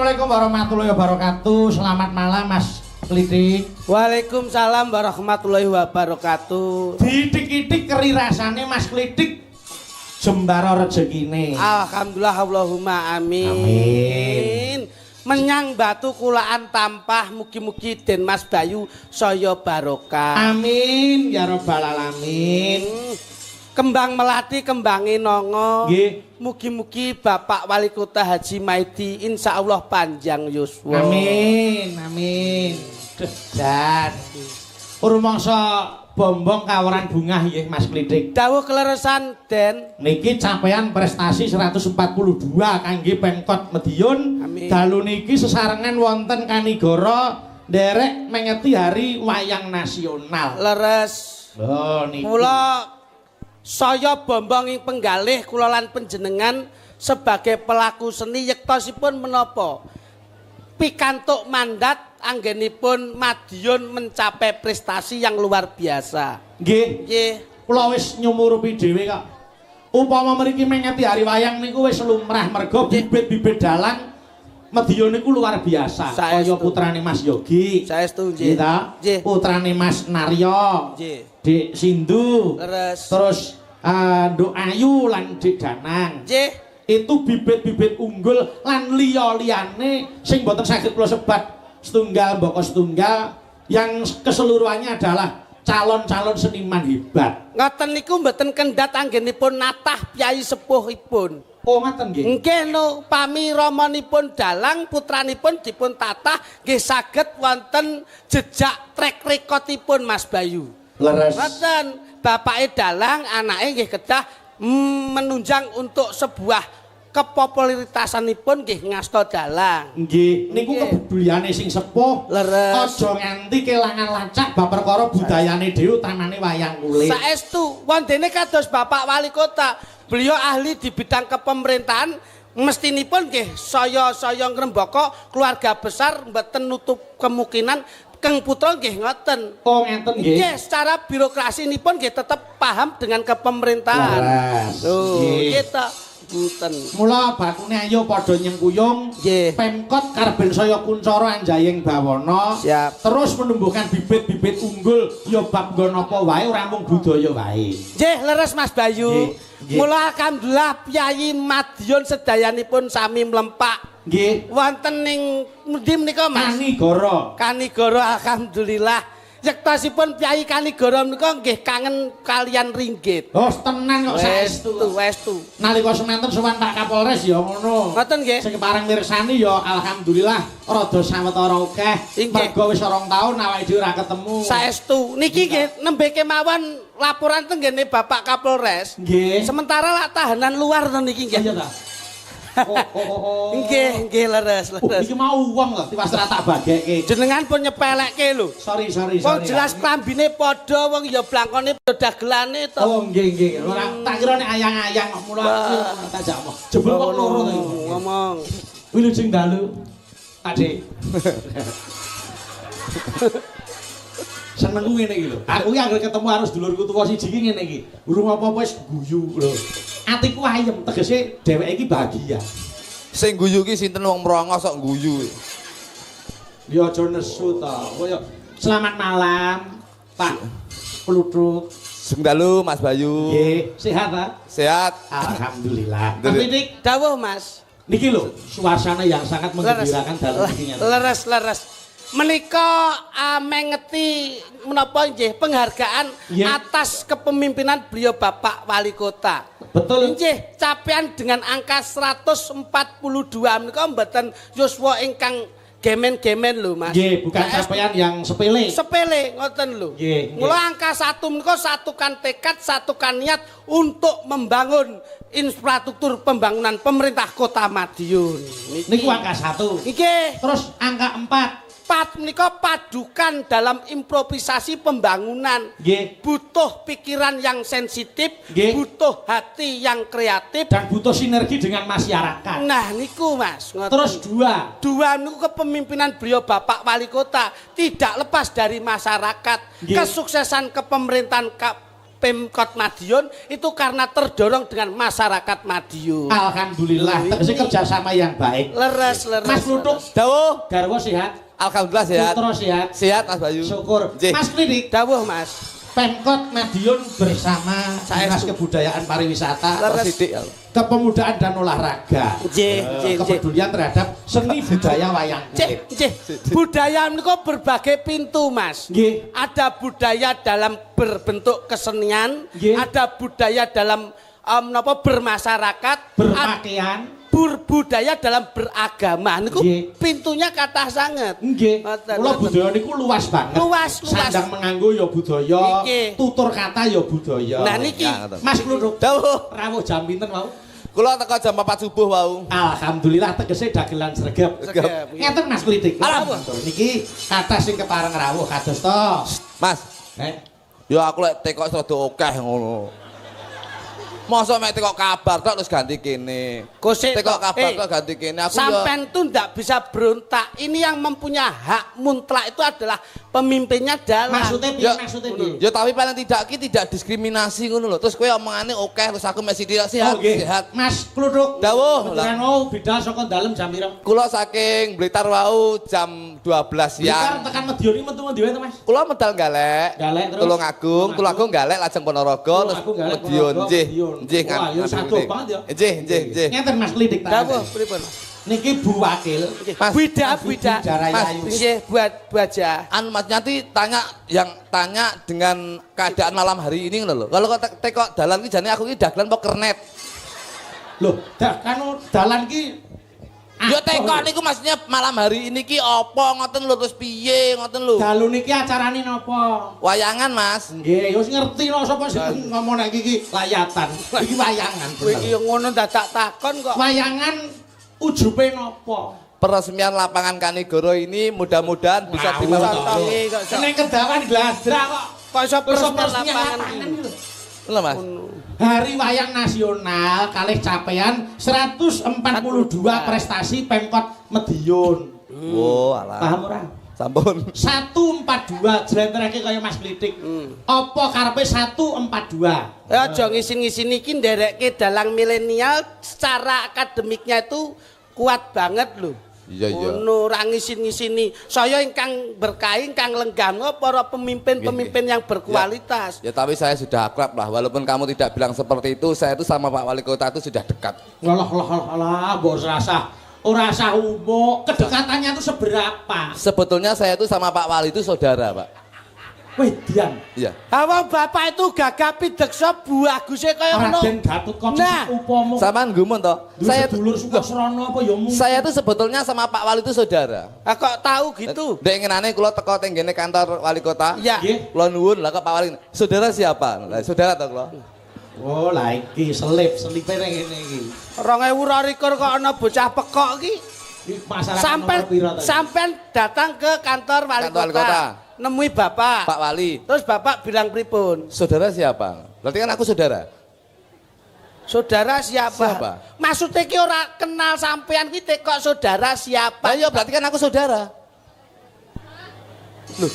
Assalamualaikum warahmatullahi wabarakatuh. Selamat malam Mas Klitik. Waalaikumsalam warahmatullahi wabarakatuh. Didik-didik keri rasane Mas Klitik. Jembara rezekine. Alhamdulillah Allahumma amin. Amin. Menyang batu kulaan tampah mugi-mugi Den Mas Bayu saya barokah. Amin ya rabbal alamin. Kembang melati kembangi nongo. Nggih. Mugi-mugi Bapak Wali Kota Haji Maidi insyaallah panjang yuswa. Amin, amin. Dan rumangsa bombong kawaran bungah nggih Mas Klitik. Dawuh kleresan Den. Niki capaian prestasi 142 kangge Pemkot Madiun. Amin. Dalu niki sesarengan wonten Kanigara nderek mengeti hari wayang nasional. Leres. Oh niki. Kula saya bombong ing penggalih kula lan panjenengan sebagai pelaku seni yektosipun menapa pikantuk mandat anggenipun Madiun mencapai prestasi yang luar biasa. Nggih. Nggih. Kula wis nyumurupi dhewe kok. Upama mriki mengeti hari wayang niku wis lumrah mergo bibit-bibit dalang Madiun niku luar biasa. Kaya putrane Mas Yogi. Saestu nggih. Nggih. Putrane Mas Naryo. Nggih. Dik Sindu. Leres. Terus Nduk Ayu lan Dik Danang. Nggih. Itu bibit-bibit unggul lan liya-liyane sing mboten saged kula sebat setunggal mboko setunggal yang keseluruhannya adalah calon-calon seniman hebat. Ngoten niku mboten kendhat anggenipun natah piyai sepuhipun. Oh ngoten nggih. Nggih no pami ramanipun dalang putranipun dipun tatah nggih saged wonten jejak trek recordipun Mas Bayu. Leres. Ngoten bapake dalang anake nggih kedah menunjang untuk sebuah kepopularitasanipun nggih ngasta dalang. Nggih, niku kepeduliane sing sepuh. Leres. Aja nganti kelangan lacak bab perkara budayane dhewe utamane wayang kulit. Saestu wondene kados Bapak Wali Kota, beliau ahli di bidang kepemerintahan, mestinipun nggih saya ngrembaka keluarga besar mboten nutup kemungkinan Kang Putra nggih ngoten. Oh ngeten nggih. Nggih, secara birokrasi nipun nggih tetep paham dengan kepemerintahan. Leres. Oh, Nggih. kita mboten. Mula bakune ayo padha nyengkuyung. Nggih. Pemkot karben saya kuncara anjayeng bawana. Siap. Terus menumbuhkan bibit-bibit unggul ya bab nggon apa wae ora mung budaya wae. Nggih, leres Mas Bayu. Nggih. Mula alhamdulillah Piyai Madiun sedayanipun sami mlempak. Nggih. Wonten ning endi menika Mas? Kanigara. Kanigara alhamdulillah. Yektosipun Piyai Kanigara menika nggih kangen kalian ringgit. Oh tenan kok saestu. Westu. Nalika semanten sowan Pak Kapolres ya ngono. Ngoten nggih. Sing parang mirsani ya alhamdulillah rada sawetara akeh. Inggih. Mergo wis 2 taun awake dhewe ora ketemu. Saestu. Niki nggih nembe kemawon laporan tenggene Bapak Kapolres. Nggih. Sementara lak tahanan luar to niki nggih. Iya ta. Oh. Nggih leres. Iki mau wong lho, tiwas ora tak bageke. Jenengan pun nyepelekke lho. Sorry. Wong jelas klambine padha, wong ya blangkone padha dagelane to. Oh nggih. Ora tak kira nek ayang-ayang kok mula tak jakmo. Jebul kok loro to iki. Ngomong. Wilujeng dalu. Adik. Senengku ngene iki lho. Aku iki anggere ketemu harus dulurku tuwa siji iki ngene iki. Urung apa-apa wis guyu lho. Atiku ayem tegese dheweke iki bahagia. Sing guyu ki sinten wong mrongos kok guyu. Ya aja nesu ta. Kaya selamat malam Pak Plutruk. Sing dalu Mas Bayu. Nggih, sehat ta? Sehat. Alhamdulillah. Dari- Tapi Dik, Dawuh Mas. niki lho suasana yang sangat menggembirakan dalam iki. Leres. Menika mengeti menapa nggih penghargaan Iya. atas kepemimpinan beliau Bapak Wali Kota. Betul. Nggih, capaian dengan angka 142 menika mboten yuswa ingkang gemen-gemen lho Mas. Nggih, bukan Nah, capaian yang sepele. sepele ngoten lho. Nggih, Mula angka 1 menika satukan tekad, satukan niat untuk membangun infrastruktur pembangunan pemerintah Kota Madiun. Niku angka 1. Nggih. Terus angka 4. Menika padukan dalam improvisasi pembangunan. Nggih. Butuh pikiran yang sensitif, Nggih. butuh hati yang kreatif. Dan butuh sinergi dengan masyarakat. Nah niku Mas. Ngoten. Terus 2. Dua niku kepemimpinan beliau Bapak Wali Kota tidak lepas dari masyarakat. Nggih. Kesuksesan kepemerintahan Pemkot Madiun itu karena terdorong dengan masyarakat Madiun. Alhamdulillah, tegese kerjasama yang baik. Leres. Mas Kluthuk, Dawuh. garwa sehat, Alhamdulillah sehat. putra sehat. Sehat Mas Bayu. Syukur. Nggih. Mas Klinik, Dawuh Mas. Pemkot Madiun bersama Dinas Saestu. Kebudayaan Pariwisata, Leres. Sidik. Kepemudaan dan Olahraga, Nggih. kepedulian terhadap seni budaya wayang kulit. Nggih. Budaya niku berbagai pintu, Mas. Nggih. Ada budaya dalam berbentuk kesenian, Nggih. ada budaya dalam bermasyarakat, Berpakaian, budaya dalam beragama. Niku Nggih. pintunya kathah sanget. nggih. Ngoten, Kula ngoten. budaya niku luas banget. Luas. Sandang menganggo ya budaya, Nggih. tutur kata ya budaya. Nah niki Ya, ngoten. Mas Kluthuk, Dawuh. rawuh jam pinten wau? Kula teko jam 4 subuh wau. Alhamdulillah tegese dagelan sregep. Sregep. Ngeten Mas Klitik. Alhamdulillah. Niki kathah sing kepareng rawuh kados to. Mas, yo aku lek teko rada akeh ngono. Mosok mek teko kabar tok terus ganti kene. Gosip Teko tok. kabar tok ganti kene. Aku yo sampean tuh ndak bisa berontak. Ini yang mempunyai hak mutlak itu adalah pemimpinnya dalam. Maksudnya piye? Ya, Maksudnya piye? yo tapi paling tidak ki tidak diskriminasi ngono lho. Terus kowe omongane akeh terus aku mek sithik sehat, nggih. sehat. Mas Kluthuk. Dawuh. Kebetulan mau bidal saka dalem jam pira? Kula saking Blitar wau jam 12 Blitar siang. tekan Madiun iki metu ndi wae to, Mas? Kula medal galek. Galek terus? Tulung Agung galek lajeng Ponorogo terus Tulungagung galek, Madiun. Ponorogo, Nggih. Madiun. Nggih Wah, ya satu banget ya. Nggih. Ngeten Mas Klitik ta. Dawuh pripun? Niki Bu Wakil. Mas, Bida. Mas, Nggih, Bu aja. Anu Mas nanti tanya dengan keadaan malam hari ini ngono lho. Kalau kok teko dalan ki jane aku ki dagelan apa kernet. Loh, kan dalan ki Yo teko niku maksudnya malam hari ini ki apa ngoten lho terus piye ngoten lho. dalu niki acarane napa? Wayangan Mas. Nggih, wis ngerti lho sapa sing ngomong nek iki layatan. Iki wayangan. Kowe iki yo ngono dadak takon kok. Wayangan ujube napa? Peresmian lapangan Kanigoro ini mudah-mudahan bisa Ngawur dimanfaatkan. Kok iso Ning kedawan Gladra kok. kok iso peresmian Peresmian lapangan lapangan iki. iki lho. Lho Mas. Hari Wayang Nasional kalih capaian 142 prestasi Pemkot Madiun. Oh, alah. Paham ora? Sampun. 142 jlentrehke kaya Mas Klitik. Apa karepe 142? Ya aja ngisin-ngisin iki nderekke dalang milenial secara akademiknya itu kuat banget lho. Iya. Ngono ora ngisin-ngisini. Saya ingkang berkahi ingkang lenggam para pemimpin-pemimpin yang berkualitas. Ya tapi saya sudah akrab lah, walaupun kamu tidak bilang seperti itu, saya itu sama Pak Wali Kota itu sudah dekat. Alah, mbok ora usah umuk. Kedekatannya itu seberapa? Sebetulnya saya itu sama Pak Wali itu saudara, Pak. Wedian. Iya. Awang bapak itu gagah pideksa baguse kaya ngono. Raden Gatot Kaca Nah. upama. Samaan gumun toh. Saya Saya itu dulur Sukasrana apa ya mungkin. saya itu sebetulnya sama Pak Wali itu saudara. Ah, kok tahu gitu? Dek ngenane kula teko teng ngene kantor Wali Kota. Iya. Nggih. Kula nuwun lah kok Pak Wali. Saudara siapa? Lah saudara toh kula. Oh, lah iki selipe ning ngene iki. 2022 kok ana bocah pekok iki. Iki masyarakat nomor pira to? Sampean datang ke kantor wali Kantor wali kota. kota. Nemui bapak. Pak Wali. Terus bapak bilang pripun? Saudara siapa? Berarti kan aku saudara. Saudara siapa? Siapa? Maksudnya ki ora kenal sampean ki kok saudara siapa? Ayo berarti kan aku saudara. Loh,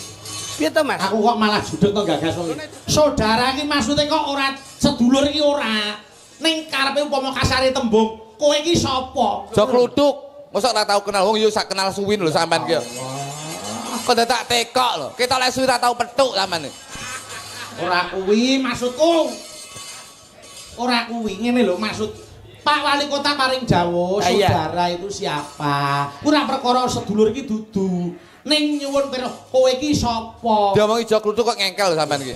piye to, Mas? Aku kok malah judeg to gagas wong iki. Saudara iki maksude kok ora sedulur iki ora. Ning karepe upama kasare tembung, kowe iki sapa? Jok kluduk. Mosok ora tau kenal wong yo sak kenal suwin lho sampean ki. Kok dadak tekok lho. Kita lek suwi ora tau petuk sampean. Ora kuwi maksudku. Ora kuwi ngene lho maksud Pak Wali Kota paring jawab Iya. saudara itu siapa? Ora perkara sedulur iki dudu. Ning nyuwun pira kowe iki sapa? Diomongi jok kluduk kok ngengkel lho sampean ki.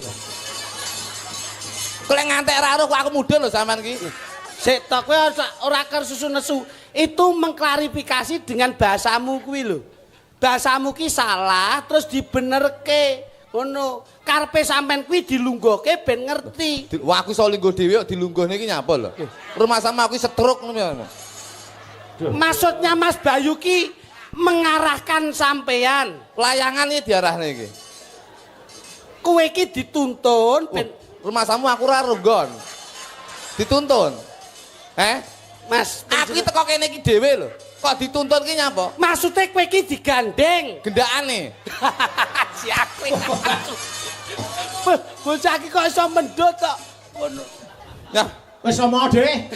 Kok lek ngantek ra kok aku mudhun lho sampean ki. Sik tok kowe ora kersusu nesu. Itu mengklarifikasi dengan bahasamu kuwi lho. Bahasamu ki salah terus dibenerke. Ngono. Karepe sampean kuwi dilungguhke ben ngerti. Wah aku iso lingguh dhewe kok dilungguhne iki nyapa lho. Rumah sama aku setruk ngono ya. Maksudnya Mas Bayu ki mengarahkan sampean. Layangan iki diarahne iki. Kowe ki dituntun ben Rumah samu aku ora runggon. Dituntun. Mas, Aku iki teko kene iki dhewe lho. Kok dituntun ki nyapa? maksudnya kowe ki digandeng. Gendakane. Si aku. Bocah iki kok iso mendut kok. Ya, Wis omong dhewe.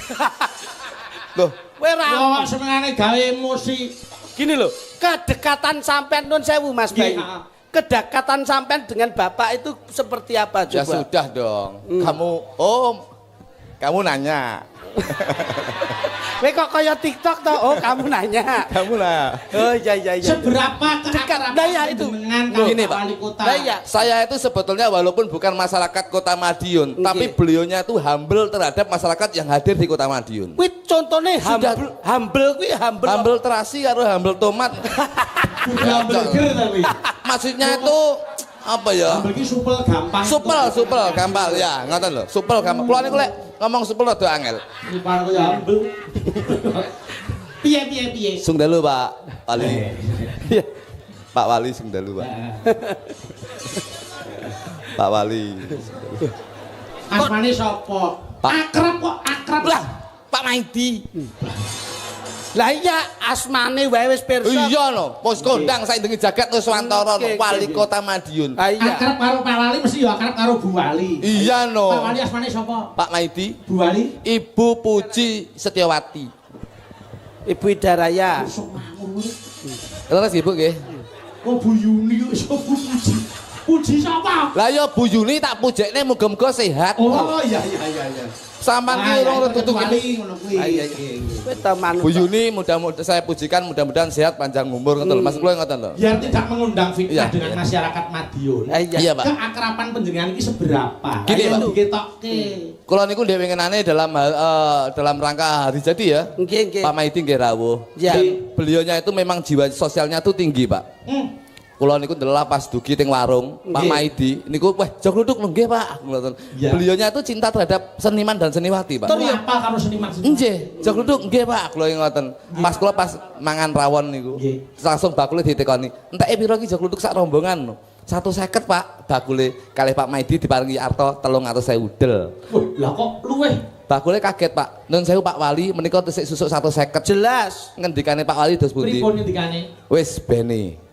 loh. Kowe ra Yo senengane gawe emosi. gini loh, kedekatan sampean nun sewu Mas Nggih, Bayu. ha. Kedekatan sampean dengan bapak itu seperti apa Ya coba? sudah dong. Kamu nanya. Kowe kok kaya TikTok toh? Oh, kamu nanya. Kamu lah. Oh iya. Seberapa Dekat. keakraban Nah, ya itu. dengan Gini, Pak Pak. Wali Kota? Nah, iya. Saya itu sebetulnya walaupun bukan masyarakat Kota Madiun, Nggih. tapi beliaunya itu humble terhadap masyarakat yang hadir di Kota Madiun. Kuwi contone Sudah. humble kuwi humble. Humble terasi karo humble tomat. Udah burger tapi. Maksudnya itu apa ya? Ambil ki supel gampang. Supel gampang ya, ngoten lho. Supel gampang. Kulo niku lek ngomong supel rada angel. Supel kaya ambil. Piye. Sung dalu, Pak Wali. Pak Wali sung dalu, Pak. Pak Wali. Asmane sapa? Pak. Akrab. Lah, Pak Maidi. Lah iya asmane wae wis pirsa. Iya no, pos kondang saindenge jagat Nuswantara Oke, Wali oke. Kota Madiun. Ah iya. Akrab karo Pak Wali mesti yo akrab karo Bu Wali. Iya Pak no. Wali asmane sapa? Pak Maidi, Bu Wali. Ibu Puji Setiawati. Ibu Idaraya. Sok ngawur. Terus Ibu nggih. Kok Bu Yuni kok iso Bu Puji? Puji sapa? Lah ya Bu Yuni tak pujekne muga-muga sehat. Oh iya. Sampean ki urung tutup Wali ngono kuwi. Ah, iya. Kowe teman. Bu Yuni mudah-mudahan saya pujikan mudah-mudahan sehat panjang umur ngoten lho. Mas kula ngoten lho. Biar tidak mengundang fitnah Iya, dengan iya. masyarakat Madiun. Iya, Pak. Keakraban panjenengan iki seberapa? Gini, Ayo Pak. diketokke. Kula niku dhewe ngenane dalam rangka hari jadi ya. Nggih. Pak Maidi nggih rawuh. Ya. Dan beliaunya itu memang jiwa sosialnya tuh tinggi, Pak. Kula niku ndelok pas dugi teng warung, Pak Nggih. Maidi niku weh jog luduk lho nggih, Pak. Ngoten. Ya. Beliaunya itu cinta terhadap seniman dan seniwati, Pak. Terus apa karo seniman? Nggih, jog luduk nggih, Pak. Kula ngoten. Pas kula pas mangan rawon niku, Nggih. langsung bakule ditekoni. Enteke pira ki jog luduk sak rombongan lho. 150, Pak. Bakule kalih Pak Maidi diparingi arta 300.000 udel. Wah, lah kok luweh? Bakule kaget, Pak. Nun sewu Pak Wali menika tesik susuk 150. Jelas. Ngendikane Pak Wali dos pundi? Pripun ngendikane? Wis bene.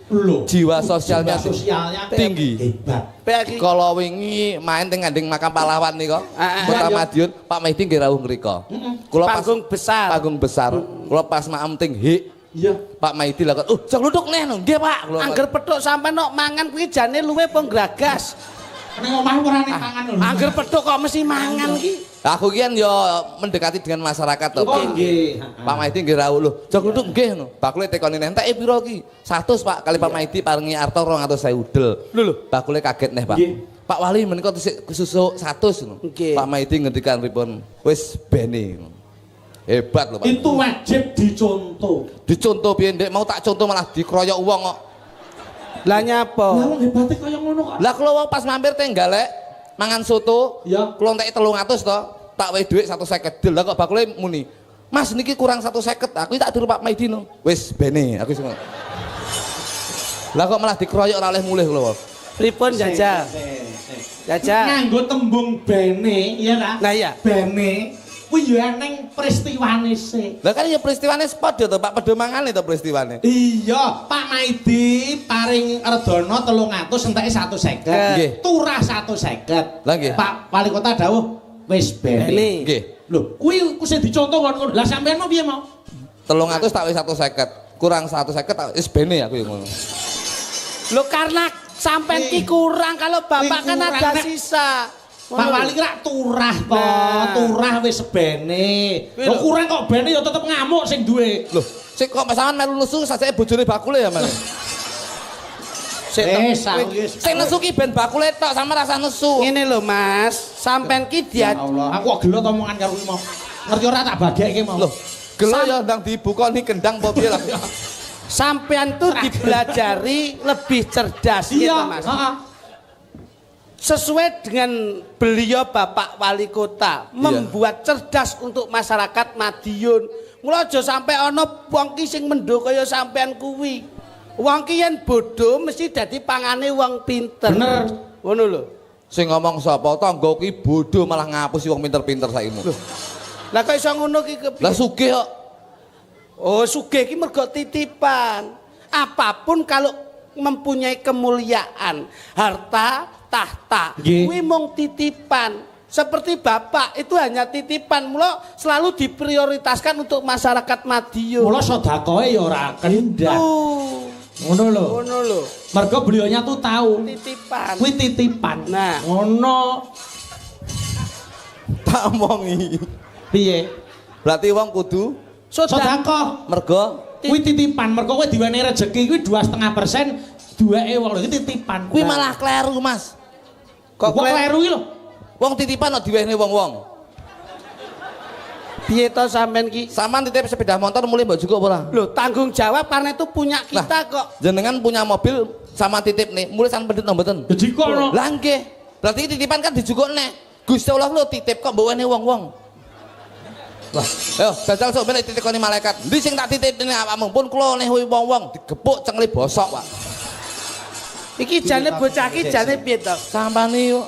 Lho. Jiwa sosialnya sosialnya tinggi. Hebat. Peki. Kalau wingi main teng ngandeng makam pahlawan nika, Kota Iya. Madiun, Pak Maidi nggih rawuh ngrika. Kula pas Panggung besar. panggung besar. Kula pas maem teng hik, Iya. Pak Maidi lakon, "Oh, jog luduk neh no." Nggih, Pak. Kula Angger petuk sampean nok mangan kuwi jane luwe apa gragas. Ning omah ora ning pangan lho. Angger petuk kok mesti mangan ki. Aku ki kan yo mendekati dengan masyarakat to. Oh nggih. Pak Maidi nggih rawuh lho. Jog luduk nggih no. Bakule tekoni enteke pira ki? 100, Pak. Kali Pak Maidi paringi arta 200.000 udel. Lho. Bakule kaget neh, Pak. Nggih. Pak Wali menika tesik susuk 100 no. Nggih. Pak Maidi ngendikan pripun? Wis bene. Hebat lho, Pak. Itu wajib dicontoh. Dicontoh piye ndek mau tak contoh malah dikeroyok wong kok. Lah nyapa? Lah wong hebate kaya ngono kok. Lah kula pas mampir teng galek mangan soto, Ya. kula entek 300 to, tak wehi dhuwit 150. Lah kok bakule muni, "Mas niki kurang 150." Aku tak tiru Pak Maidi no. Wis bene, aku semua. Lah kok malah dikeroyok ora oleh mulih kula. Pripun jajal? Jajal. Nganggo tembung bene, iya ta? Nah, iya. Bene kuwi yo eneng peristiwane sih. Lah kan ya peristiwane padha to, Pak, padha mangane to peristiwane. Iya, Pak Maidi paring redana 300 enteke 150. Nggih. Turah 150. Lah nggih. Pak Wali Kota dawuh wis bene. Bene. Nggih. Lho, kuwi sing dicontoh ngono. Lah sampean mau piye mau? 300 tak wis 150. Kurang 150 tak wis bene aku yo ngono. Lho karena sampean ki kurang kalau bapak kan kurang, ada Nek. sisa. Pak Wali rak turah to, Nah. turah wis bene. Kuwi Lho lho. kurang kok bene ya tetep ngamuk sing duwe. Loh, sik kok sampean melu nesu sajake bojone bakule ya, Mas. Sik Wis, Sing nesu ki ben bakule tok sama rasa nesu. ngene lho Mas, sampean ki Ya dia Allah, aku kok gelo omongan karo kuwi mau. Ngerti ora tak bagekke mau. Loh, gelo ya ndang dibukoni kendang apa piye lah. sampean tuh dipelajari lebih cerdas gitu Iya, Mas. heeh. Sesuai dengan beliau Bapak Wali Kota membuat cerdas untuk masyarakat Madiun. Mula aja sampai ana wong ki sing mendho kaya sampean kuwi. Wong ki yen bodoh mesti dadi pangane wong pinter. Bener. Ngono lho. Sing ngomong sapa tangga ki bodoh malah ngapusi wong pinter-pinter saimu. Lah kok iso ngono ki kepiye? Lah sugih kok. Oh, sugih ki mergo titipan. Apapun kalau mempunyai kemuliaan, harta, tahta. Nggih. Kuwi mung titipan. Seperti Bapak itu hanya titipan, mula selalu diprioritaskan untuk masyarakat Madiun. Mula sedakoe ya ora kendhat. Ngono lho. Ngono lho. Mergo beliaunya tuh tahu. Titipan. Kuwi titipan. Nah. Ngono. Tak omongi. Piye? Berarti wong kudu Sedekah. mergo Kuwi titipan. Mergo kowe diwenehi rejeki kuwi 2,5% duweke wong lho iki titipan. kuwi malah kleru, Mas. kok kleru iki lho. Wong titipan kok diwenehi wong-wong. Piye to sampean ki? Saman titip sepeda motor mulai mbok cukup ora? Loh, tanggung jawab karena itu punya kita kok. Jenengan punya mobil sama titip nih, mulai sampe pendhet mboten? Ya jikono. Lah nggih. Berarti titipan kan dijukukne. Gusti Allah lho titip kok mbok wenehi wong-wong. Wah, ayo jajal sok ben titikoni malaikat. Ndi sing tak titipne awakmu pun kula nehi wong-wong digepuk cengli bosok, Pak. Iki jane bocah ki jane piye to? Sampani yo.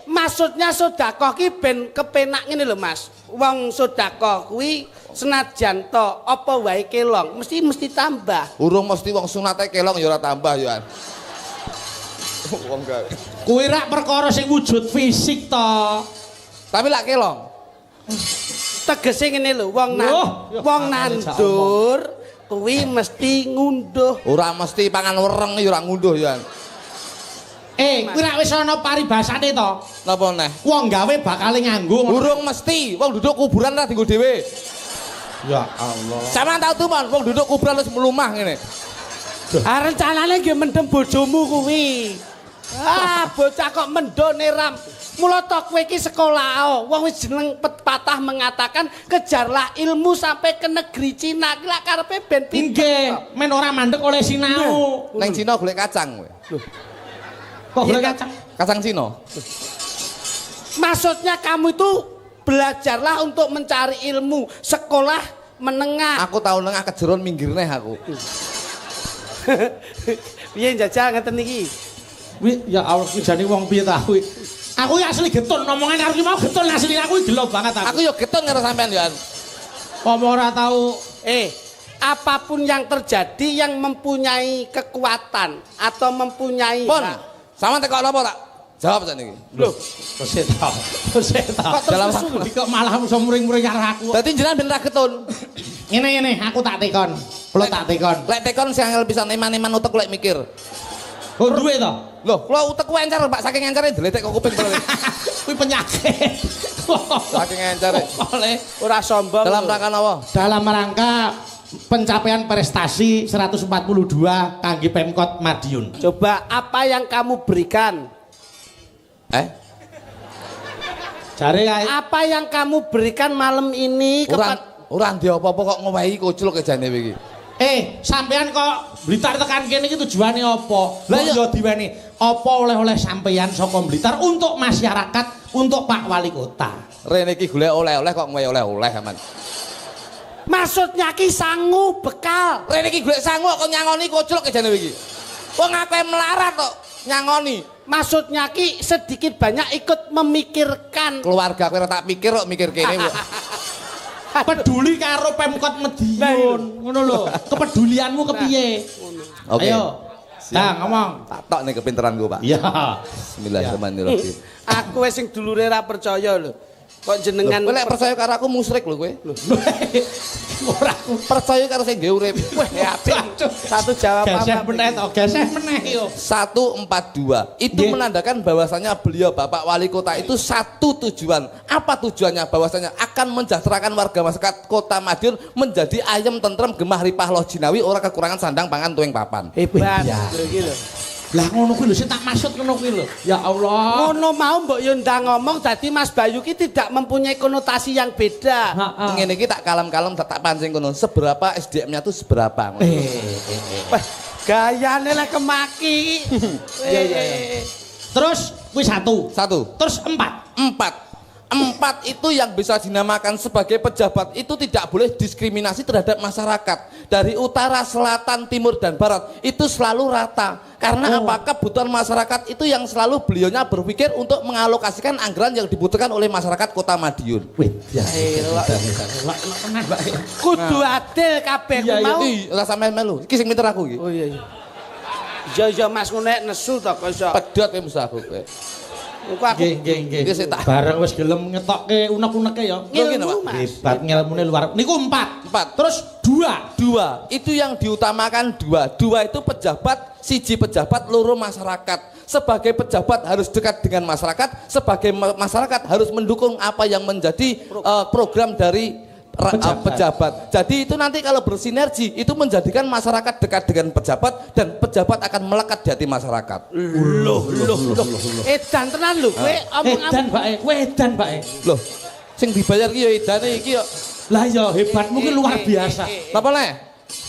Maksudnya sedekah ki ben kepenak ngene lho Mas. Wong sedekah kuwi senajan to apa wae kelong, mesti tambah. Urung mesti wong sunate kelong ya ora tambah yo. Wong gawe. Kuwi rak perkara sing wujud fisik to. Tapi lak kelong. Tegese ngene lho, wong Loh, wong nandur kuwi mesti ngunduh. Ora mesti pangan wereng ya ora ngunduh ya. Kuwi rak wis ana paribasane to. Napa neh? Wong gawe bakal nganggo. Urung mesti wong duduk kuburan ora dienggo dhewe. Ya Allah. Sampeyan tau tuh, wong duduk kuburan wis mlumah ngene. Ah rencanane nggih mendem bojomu kuwi. Bocah kok mendone ram. Mula to kowe iki sekolah, wong wis jeneng pepatah mengatakan kejarlah ilmu sampai ke negeri Cina. Ki lak karepe ben Nggih, men ora mandek oleh sinau. Neng Cina golek kacang kowe. Kok golek kacang? Kacang Cina. Maksudnya kamu itu belajarlah untuk mencari ilmu, sekolah menengah. Aku tau nengah kejeron minggir neh aku. Piye njajal ngeten iki? Kuwi ya Allah kuwi jane wong piye ta kuwi. Aku ya asli getun ngomongan karo ki mau getun asli aku gelo banget aku. Aku yo getun karo sampean yo. Apa ora tahu Apapun yang terjadi yang mempunyai kekuatan atau mempunyai Pon, sama teko apa tak? Jawab sak niki. Loh, Wis ta. Dalam Kok malah iso muring-muring karo aku. Dadi jenengan ben ra getun. Ngene aku tak tekon. Kula tak tekon. Lek tekon sing angel pisan iman-iman utek lek mikir. Oh duwe to? Loh, kula utek ku encer, Pak, saking encere deletek kok kuping kula. Kuwi penyakit. Saking encere. Oleh ora sombong. Dalam rangka napa? dalam rangka pencapaian prestasi 142 kangge Pemkot Madiun. Coba apa yang kamu berikan? Jare Apa yang kamu berikan malam ini Ora ndek apa-apa kok ngowahi kucluk jane iki. sampean kok Blitar tekan kene iki tujuane apa? Lah Lah, yo diweni apa oleh-oleh sampean saka Blitar untuk masyarakat, untuk Pak Wali Kota. Rene iki golek oleh-oleh kok ngowahi oleh-oleh aman. Maksudnya ki sangu bekal. Rene iki golek sangu kok nyangoni kucluk jane iki. Wong akeh melarat kok nyangoni. Maksudnya ki sedikit banyak ikut memikirkan. Keluarga kowe ora tak pikir kok mikir kene kok. Peduli karo Pemkot Madiun. Ngono lho. Kepedulianmu kepiye? Oke. Ayo. Nah, ngomong. Tak tok nih kepinteranku, Pak. Iya. Bismillahirrahmanirrahim. Aku wis sing dulure ra percaya lho. Kok jenengan Kowe lek percaya karo aku musyrik lho kowe. Ora Percaya karo sing nggih urip. satu jawaban geseh meneh to, geseh meneh yo. 142 itu Nggih. menandakan bahwasanya beliau Bapak Wali Kota itu satu tujuan. Apa tujuannya? Bahwasanya akan mensejahterakan warga masyarakat Kota Madiun menjadi ayem tentrem gemah ripah loh jinawi ora kekurangan sandang pangan tuwing papan. Hebat. Iya. Lho iki lho. Lah ngono kuwi lho sing tak maksud ngono kuwi lho. Ya Allah. Ngono mau mbok yo ndang ngomong dadi Mas Bayu ki tidak mempunyai konotasi yang beda. Heeh. Ngene iki tak kalem-kalem tak pancing kono. Seberapa SDM-nya tuh seberapa? Wah, gayane lek kemaki. Iya. Terus kuwi satu. Terus empat. Empat itu yang bisa dinamakan sebagai pejabat itu tidak boleh diskriminasi terhadap masyarakat dari utara, selatan, timur dan barat itu selalu rata karena apa kebutuhan masyarakat itu yang selalu beliaunya berpikir untuk mengalokasikan anggaran yang dibutuhkan oleh masyarakat Kota Madiun. Wih, ya. Kudu adil kabeh ku mau. Ora sampean melu. Iki sing pinter aku iki. Oh iya. Ya Mas ngono nek nesu to kok iso. Pedhot kowe mesti aku kowe. Engko aku Nggih. Iki sik tak Bareng wis gelem ngetokke unek-uneke ya. ngilmu Mas. Hebat ngelmune luar. Niku 4. Empat. Terus 2. Dua, itu yang diutamakan dua. Dua itu pejabat, siji pejabat, loro masyarakat. Sebagai pejabat harus dekat dengan masyarakat, sebagai masyarakat harus mendukung apa yang menjadi program dari pejabat. Jadi itu nanti kalau bersinergi itu menjadikan masyarakat dekat dengan pejabat dan pejabat akan melekat di hati masyarakat. Loh. Edan tenan lho kowe omong Edan Pak. Loh, sing dibayar ki ya edane iki ya. Lah ya hebatmu ki luar biasa. Napa le?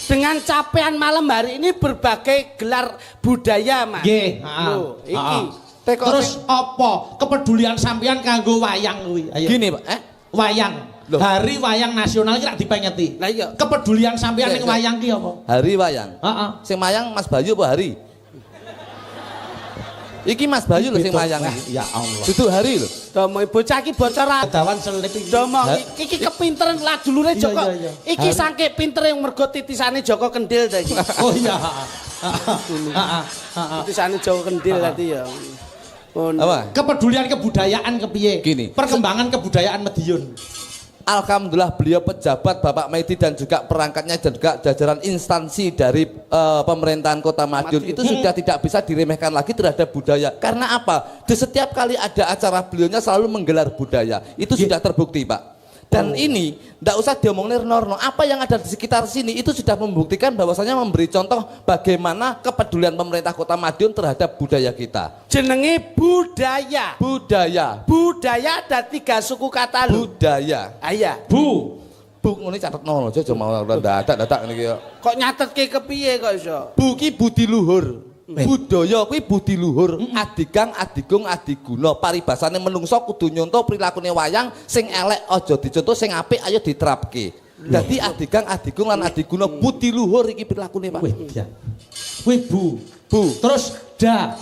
dengan capaian malam hari ini berbagai gelar budaya Mas. Nggih, Loh, iki. Terus apa kepedulian sampean kanggo wayang kuwi? Ayo. Gini, Pak, Wayang. Loh. Hari wayang nasional iki rak dipengeti. Lah iya. Kepedulian sampean ning wayang ki apa? Hari wayang. Heeh. Sing mayang Mas Bayu apa Hari? Iki Mas Bayu lho sing mayang iki. Ya Allah. Dudu Hari lho. Domo bocah iki bocor Dawan selip iki. Domo iki kepinteran lah dulure Iya, Joko. iya. Iki saking pintere mergo titisane Joko Kendil ta iki. Oh iya. Heeh. Titisane Joko Kendil tadi ya. Apa? Kepedulian kebudayaan kepiye? Gini. Perkembangan kebudayaan Madiun. Alhamdulillah beliau pejabat Bapak Maidi dan juga perangkatnya dan juga jajaran instansi dari pemerintahan Kota Madiun itu sudah tidak bisa diremehkan lagi terhadap budaya. Karena apa? Di setiap kali ada acara beliaunya selalu menggelar budaya. Itu sudah terbukti Pak. Dan ini tidak usah diomongin Norno. Apa yang ada di sekitar sini itu sudah membuktikan bahwasanya memberi contoh bagaimana kepedulian pemerintah Kota Madiun terhadap budaya kita. Jenenge budaya. Budaya. Budaya ada 3 suku kata lho. Budaya. Aya. Bu ngene catetno aja cuma dadak niki ya. Kok nyatetke kepiye kok iso? Bu ki budi luhur. Budaya kuwi budi luhur. Adigang, adigung, adiguna. Paribasane menungso kudu nyonto prilakune wayang sing elek aja dicontoh, sing apik ayo diterapke. Dadi adigang, adigung lan adiguna budi luhur iki prilakune Pak. Wih, ya. Wih, Bu. Terus da.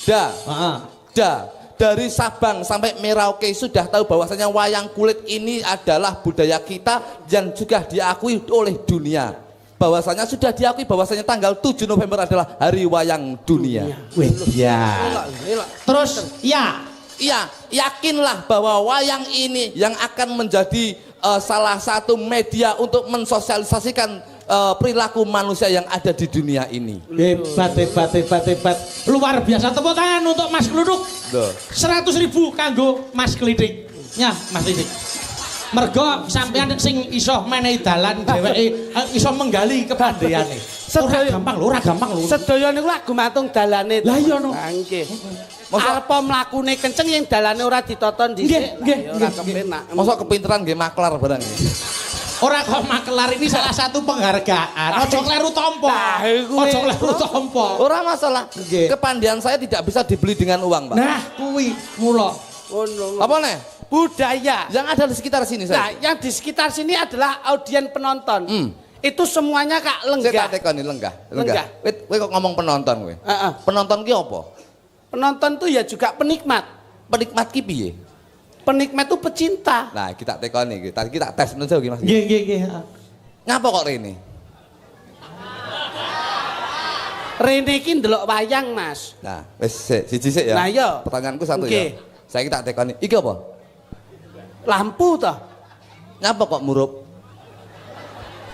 Heeh. Da. Dari Sabang sampai Merauke sudah tahu bahwasanya wayang kulit ini adalah budaya kita yang juga diakui oleh dunia. Bahwasanya sudah diakui bahwasanya tanggal 7 November adalah Hari Wayang Dunia. Wih, ya. Terus ya. Iya, yakinlah bahwa wayang ini yang akan menjadi salah satu media untuk mensosialisasikan perilaku manusia yang ada di dunia ini. Hebat. Luar biasa. Tepuk tangan untuk Mas Kluduk. 100.000 kanggo Mas Klidik. Ya, Mas Klidik. Mergo sampean sing iso menehi dalan dheweke iso menggali kepandheane. Ora gampang lho. Sedaya niku lak gumantung dalane. Lah iya no. Nggih. Apa mlakune kenceng yang dalane ora ditoton dhisik. Nggih, Ora kepenak. Mosok kepinteran nggih maklar barang. Ora kok makelar ini salah satu penghargaan. Ojo kleru tampa. Ojo kleru tampa. Ora masalah. Nggih. Kepandian saya tidak bisa dibeli dengan uang, Pak. Nah, kuwi mula. Ngono. Apa nih? Budaya. Yang ada di sekitar sini Nah, saya. yang di sekitar sini adalah audien penonton. Itu semuanya Kak Saya lenggah. tak tekoni lenggah. Lenggah. Kowe kok ngomong penonton kowe. Heeh. Penonton ki apa? Penonton tuh ya juga penikmat. Penikmat ki piye? Penikmat tuh pecinta. Nah, kita tekoni iki. Tadi kita tes menurut Mas. Nggih. Ngapa kok rene? Rene iki ndelok wayang, Mas. Nah, wis siji sik ya. Nah, iya. Pertanyaanku satu Nggih. ya. Saya kita tekoni. Iki apa? Lampu toh. Ngapa kok murup?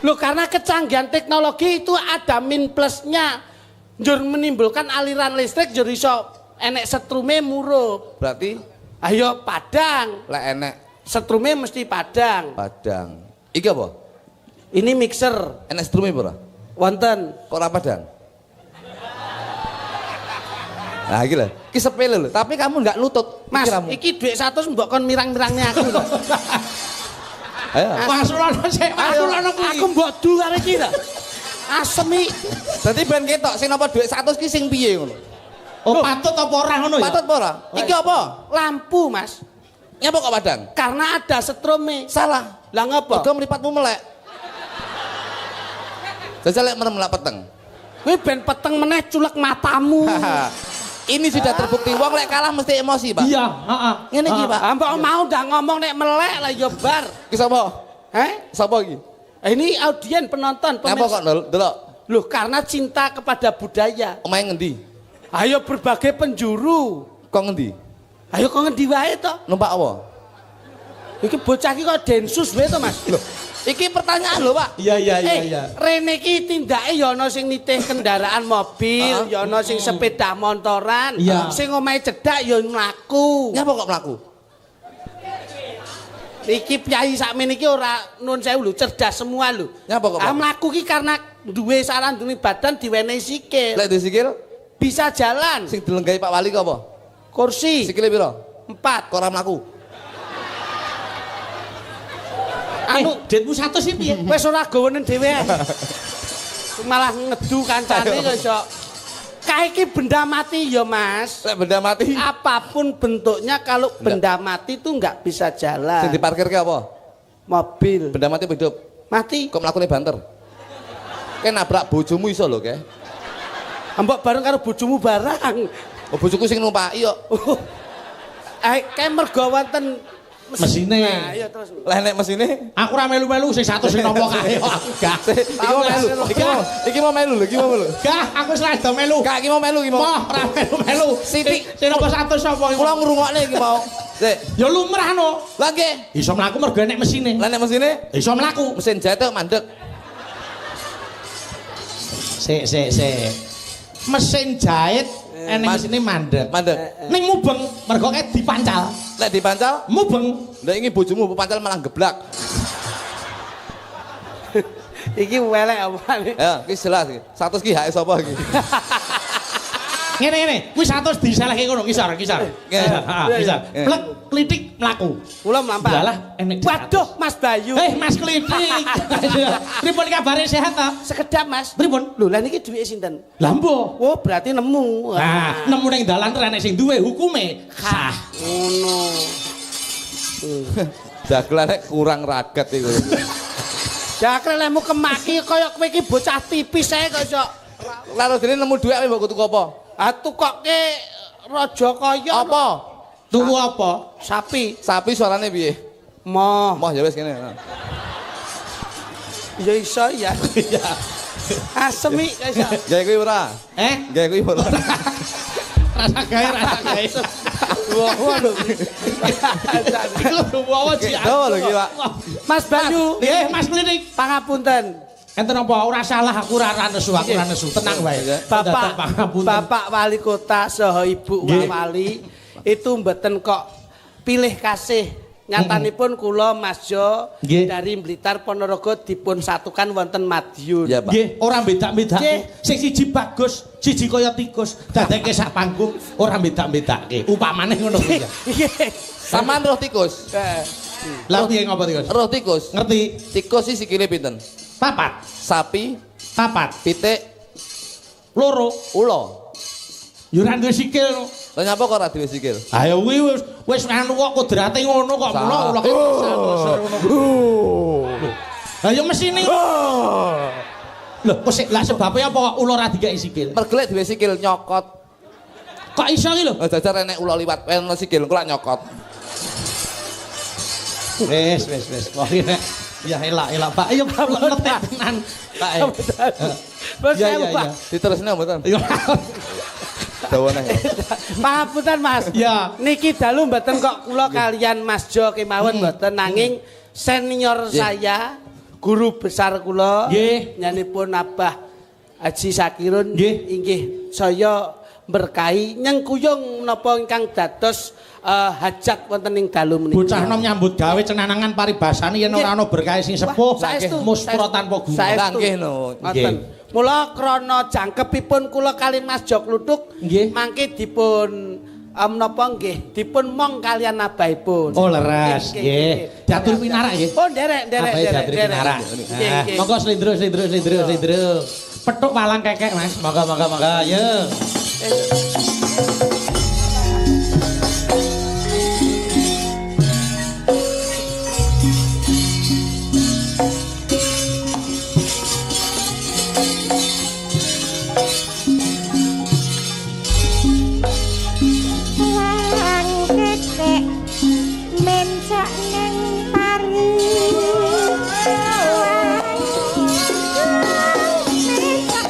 Loh karena kecanggihan teknologi itu ada min plusnya. Njur menimbulkan aliran listrik njur iso enek setrume murup. Berarti Ayo padang. lek enek Setrume mesti padang. padang. Iki apa? Ini mixer. Enek strume apa ora? Wonten. Kok ora padang? Nah, iki lho. Iki sepele lho, tapi kamu enggak nutut. Mas, pikiranmu. iki dhuwit 100 mbok kon mirang-mirangnya aku to. Ayo. Masulono sik, masulono kuwi. Aku mbok du arek iki to. Asemi. Dadi ben ketok sing napa dhuwit 100 ki sing piye ngono. Oh, patut apa ora ngono ya? Patut apa ora? Iki apa? Lampu, Mas. Nyapa kok padang? Karena ada setrume. Salah. Lah ngapa? Mergo mripatmu melek. Jajal lek melek peteng. Kowe ben peteng meneh culek matamu. Ini sudah terbukti wong lek kalah mesti emosi, Pak. Iya, heeh. Ngene iki, Pak. Mbok mau ndak ngomong nek melek lah ya bar. Ki sapa? Heh? Sapa iki? Ini audien penonton Ngapa kok delok? Loh, karena cinta kepada budaya. Omahe ngendi? Ayo berbagai penjuru. Kok ngendi? Ayo kok ngendi wae to? Numpak apa? Iki bocah iki kok densus wae to, Mas. Loh, iki pertanyaan lho, Pak. Iya. Rene iki tindake ya ana sing nitih kendaraan mobil, ya ana sing sepeda motoran, Iya. sing omahe cedhak ya mlaku. Nyapa kok mlaku? Iki piyai sakmene iki ora nun sewu lho, cerdas semua lho. Nyapa kok? Ah mlaku ki karena duwe sarandune badan diwenehi sikil. Lek di sikil Bisa jalan. sing dilenggahi Pak Wali kok apa? Kursi Sikile piro? 4. Kok ora mlaku? Anu, Ditmu 100 sih piye? wis ora gawenen dhewe. Malah ngedu kancane kok iso. Kae iki benda mati ya, Mas. Lek benda mati Apapun bentuknya kalau benda mati itu nggak bisa sing jalan. diparkirke apa? Mobil Benda mati apa hidup? mati. Kok mlakune banter? Kayak nabrak bojomu iso lho, kae. Mbok bareng karo bojomu barang. Oh, bojoku sing numpaki yo. Kayak mergo wonten Mesine. Nah, iya terus. Lah nek mesine Aku ora melu-melu sing 100 sing nompo kae. Aku gak. iki mau melu. Iki mau melu lho, iki mau melu. Gah, aku wis rada melu. Kak iki mau melu iki mau. Moh, ora melu-melu. Siti. Sing nompo 100 sapa iki? Kula ngrungokne iki mau. Sik. Ya lumrah no. Lah nggih. Iso mlaku mergo enek mesine. Lah nek mesine Iso mlaku. mesin jahit kok mandek. Sik. Mesin jahit enek mesine mandek. Mandek. Ning mubeng mergo kae dipancal. Lek dipancal, Mubeng. lah iki bojomu pancal malah geblak. Iki welek apa nih? Ya, iki jelas iki. 100 ki hak sapa iki? Ngene, kuwi 100 disalahke ngono, ngisor. Bisa. Plek klitik mlaku. Kula mlampah. Yalah, enek. Waduh, Mas Bayu. Mas klitik. Pripun kabare sehat ta? Sekedap, Mas. Pripun? Lho, lah niki duwike sinten? Lah mbok. Oh, berarti nemu. Nah, nemu ning dalan ter enek sing duwe hukume sah. Ngono. Dagelane kurang ragat iku. Jakre lemu kemaki kaya kowe iki bocah tipis ae kok iso. Lalu dene nemu dhuwit mbok tuku apa? Ah tukoke raja kaya Apa? Tuku apa? sapi. Sapi suarane piye? Moh. Moh ya wis kene. Ya iso ya. Asemi iso. Gawe kuwi ora? Gawe kuwi ora? Rasa gawe. Waduh. Iku wawa Dawa lho iki, Pak. Mas Bayu, Mas klitik. pangapunten. Enten apa ora salah aku ora nesu, Tenang wae. Bapak Wali Kota saha Ibu Wali itu mboten kok pilih kasih. Nyatanipun kula Mas Jo dari Blitar Ponorogo dipun satukan wonten Madiun. Ya, Pak. Nggih, ora beda-bedake. Sing siji bagus, siji kaya tikus. Dadeke sak panggung ora beda-bedake. Upamane ngono kuwi. Nggih. Saman roh tikus. Lah piye ngopo tikus? Roh tikus. Ngerti? Tikus iki sikile pinten? 4. Sapi, 4. pitik, Loro. ula. Yo ora duwe sikil. Lah nyapa kok ora duwe sikil? Ayo kuwi wis anu kok kudrate ngono kok mula ula Ayo mesine. Lho, kok sik lah sebabe apa kok ula ora dikeki sikil? Mergelek duwe sikil nyokot. Kok iso iki lho? Jajar enek ula liwat ono sikil kok nyokot. Wis. Kok nek ya elak Pak. Ayo ngetek tenan. Pak. Ya, Pak. Diterusne mboten? Yo. Dawane. Pangapunten Mas. Ya. Niki dalu mboten kok kula kalian Mas Jo kemawon mboten nanging senior saya, guru besar kula Nggih. nyanipun Abah Haji Sakirun Nggih. inggih saya berkahi nyengkuyung menapa ingkang dados hajat wonten ing dalu menika. Bocah nom nyambut gawe cenanangan paribasane yen ora ana berkah sing sepuh Saestu, muspra tanpa guna. saestu. Nggih no. Ngoten. Mula krana jangkepipun kula kali Mas Jo Kluthuk Nggih. mangke dipun menapa nggih dipun mong kalian abahipun. Oh leres, nggih. Diatur pinarak nggih. Oh nderek. Diatur pinarak. Monggo slendro. Petuk walang kekek Mas. Monggo. Ayo. Mencak neng pari mencak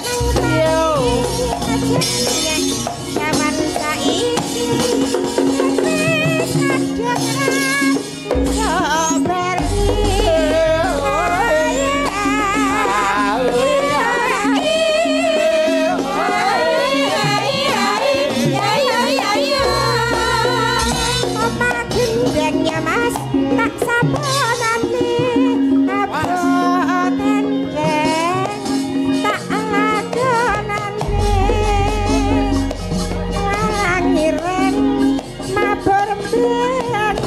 ya mas tak saponane aboten tak adonane langiren mabur banget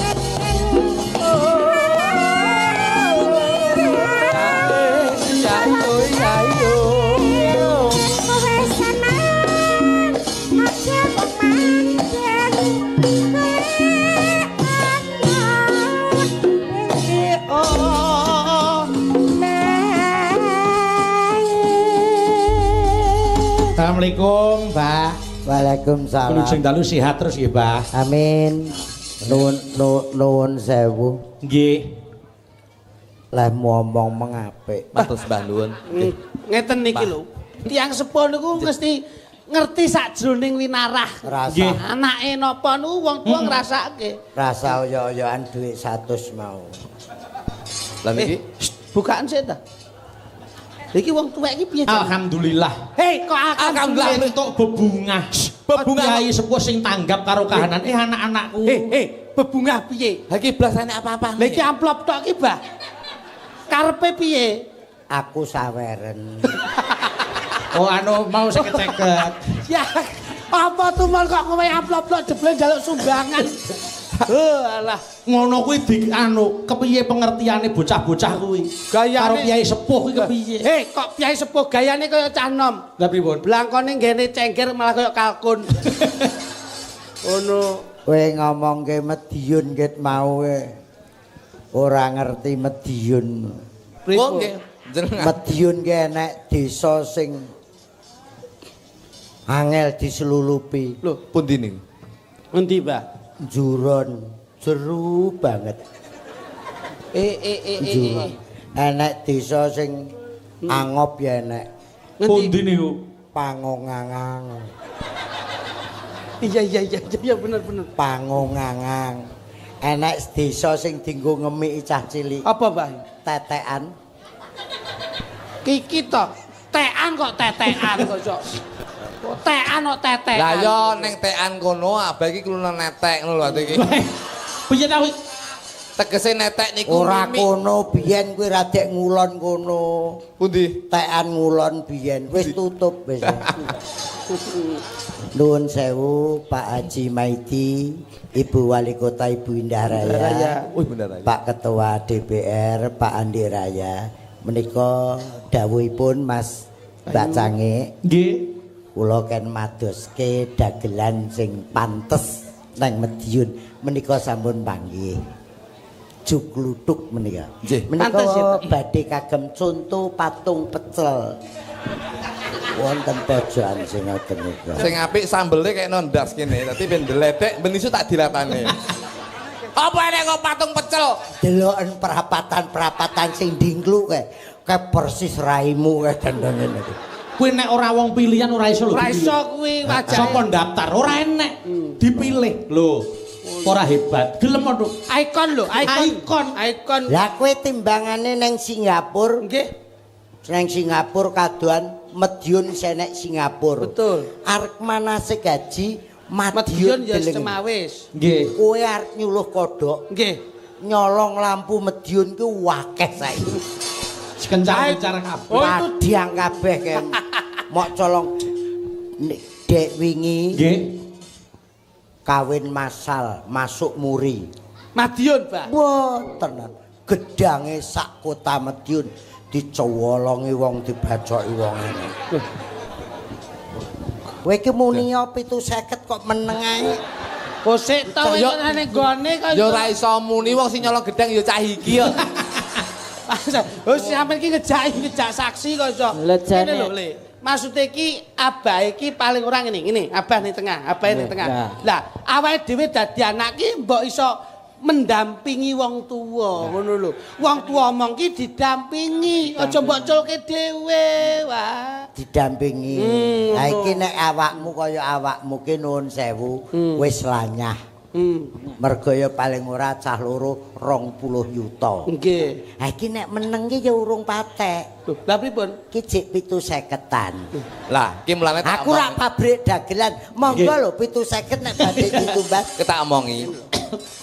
Assalamualaikum, Mbak. Waalaikumsalam. Kunjung dalu sehat terus ya, Mbak. Amin. Nuwun sewu. Nggih. Lah ngomong mengapik. Matur Mbah nuwun. Ngeten niki lho. Tiyang sepuh niku mesti ngerti sakjroning winarah. Rasa Anake napa niku wong tuwa ngrasake. rasa oyo-oyoan duit 100 mau. Lah niki Bukaan sik ta. Iki wong tuwek iki piye? Alhamdulillah. Hei, kok alhamdulillah Entuk bebungah. Bebungah. Kiai sepuh sing tanggap karo kahanan. Anak-anakku. bebungah piye? ha iki blasane apa-apa. Lah iki amplop tok iki, Mbah. Karepe piye? Aku saweren. Oh, anu mau seket-seket. Ya, apa tumel kok kowe amplop tok jebule njaluk sumbangan. Alah, Ngono kuwi kepiye pengertiane bocah-bocah kuwi? Gayane- Karo kiai sepuh kuwi kepiye? kok piyai sepuh gayane kaya cah nom. Lah pripun? Blangkone nggene cengkir malah kaya kalkun. Ono. Kowe ngomongke Madiun ket mau ora ngerti Madiun. Wong nggih jenengan. Madiun ki enek desa sing angel diselulupi. Lho, pundi niku? Endi, Mbah? Juron jeru banget. Juron. Enek desa sing angop ya enek. Pundi niku? Pangongangang. Iya bener. Pangongangang. Enek desa sing dienggo ngemiki cah cilik. Apa, Mbah? Tetekan. Kiki to. Tekan kok tetekan kok, Cok. Kok tekan kok tetekan. Lah yo ning tekan kono abah iki keluna netek ngono lho ati iki. Piye ta kuwi? Tegese netek niku Ora mimik. kono biyen kuwi ra dek ngulon kono. Pundi? Tekan ngulon biyen wis tutup wis. Nuwun sewu Pak Haji Maidi, Ibu Wali Kota Ibu Indah Raya, Wih bener aja. Pak Ketua DPR Pak Andi Raya. Menika dawuhipun Mas Mbak Cange, Nggih. kula ken madoske dagelan sing pantes nang Madiun. Menika sampun panggih. Juk kluthuk menika. Nggih. Pantes ya, Menika Pak. badhe kagem conto patung pecel. Wonten pojokan sing ngoten niku. Sing apik sambele kaya nondas kene, dadi ben deledek ben iso tak dilatane. Apa enek kok patung pecel? Deloken perapatan-perapatan sing dingkluk kae persis raimu kae dandane niku. Kuwi nek ora wong pilihan ora iso lho. Ora dipilih. iso kuwi wajahe. Saka daftar ora enek. Dipilih lho. Ora hebat. Gelem to. Ikon lho, ikon. Lah kowe timbangane nang Singapura, Nggih, nang Singapura kadoan Madiun senek Singapura. betul. Arep manasik haji Madiun Madiun ya deleng. semawis. Nggih. Kowe arep nyuluh kodhok, Nggih. nyolong lampu Madiun ku wakeh saiki. Kencar-kencar kabeh. Oh, itu- Padiang kabeh kan. Mok colong dek wingi Nggih. kawin masal masuk muri. Madiun, Pak. Wah, tenan. Gedange sak kota Madiun dicowolongi wong dibacoki wong ngene. Kowe iki muni 750 kok meneng ae. Kosek to Yo- wis nang gone kok. Ya ora iso muni wong sing nyolong gedang ya cah iki ya. Wis sampeyan iki ngejak saksi kok iso. Ngene lho, Le. Maksudnya iki abah iki paling ora ngene, abah ning tengah, abah ning tengah. Lah, awake dhewe dadi anak ki mbok iso mendampingi wong tuwa, ngono lho. Wong tuwa omong ki didampingi, aja mbok culke dhewe, wah. Didampingi. Ha iki nek awakmu kaya awakmu ki nuwun sewu wis lanyah. Mergo ya paling ora cah loro 20 yuta. Nggih. Ha iki nek meneng ki ya urung patek. Lho, lah pripun? Ki jek 750-an. Lah, ki mulane tak Aku rak omongi. pabrik dagelan. Monggo lho 750 nek badhe ditumbas. Tak omongi.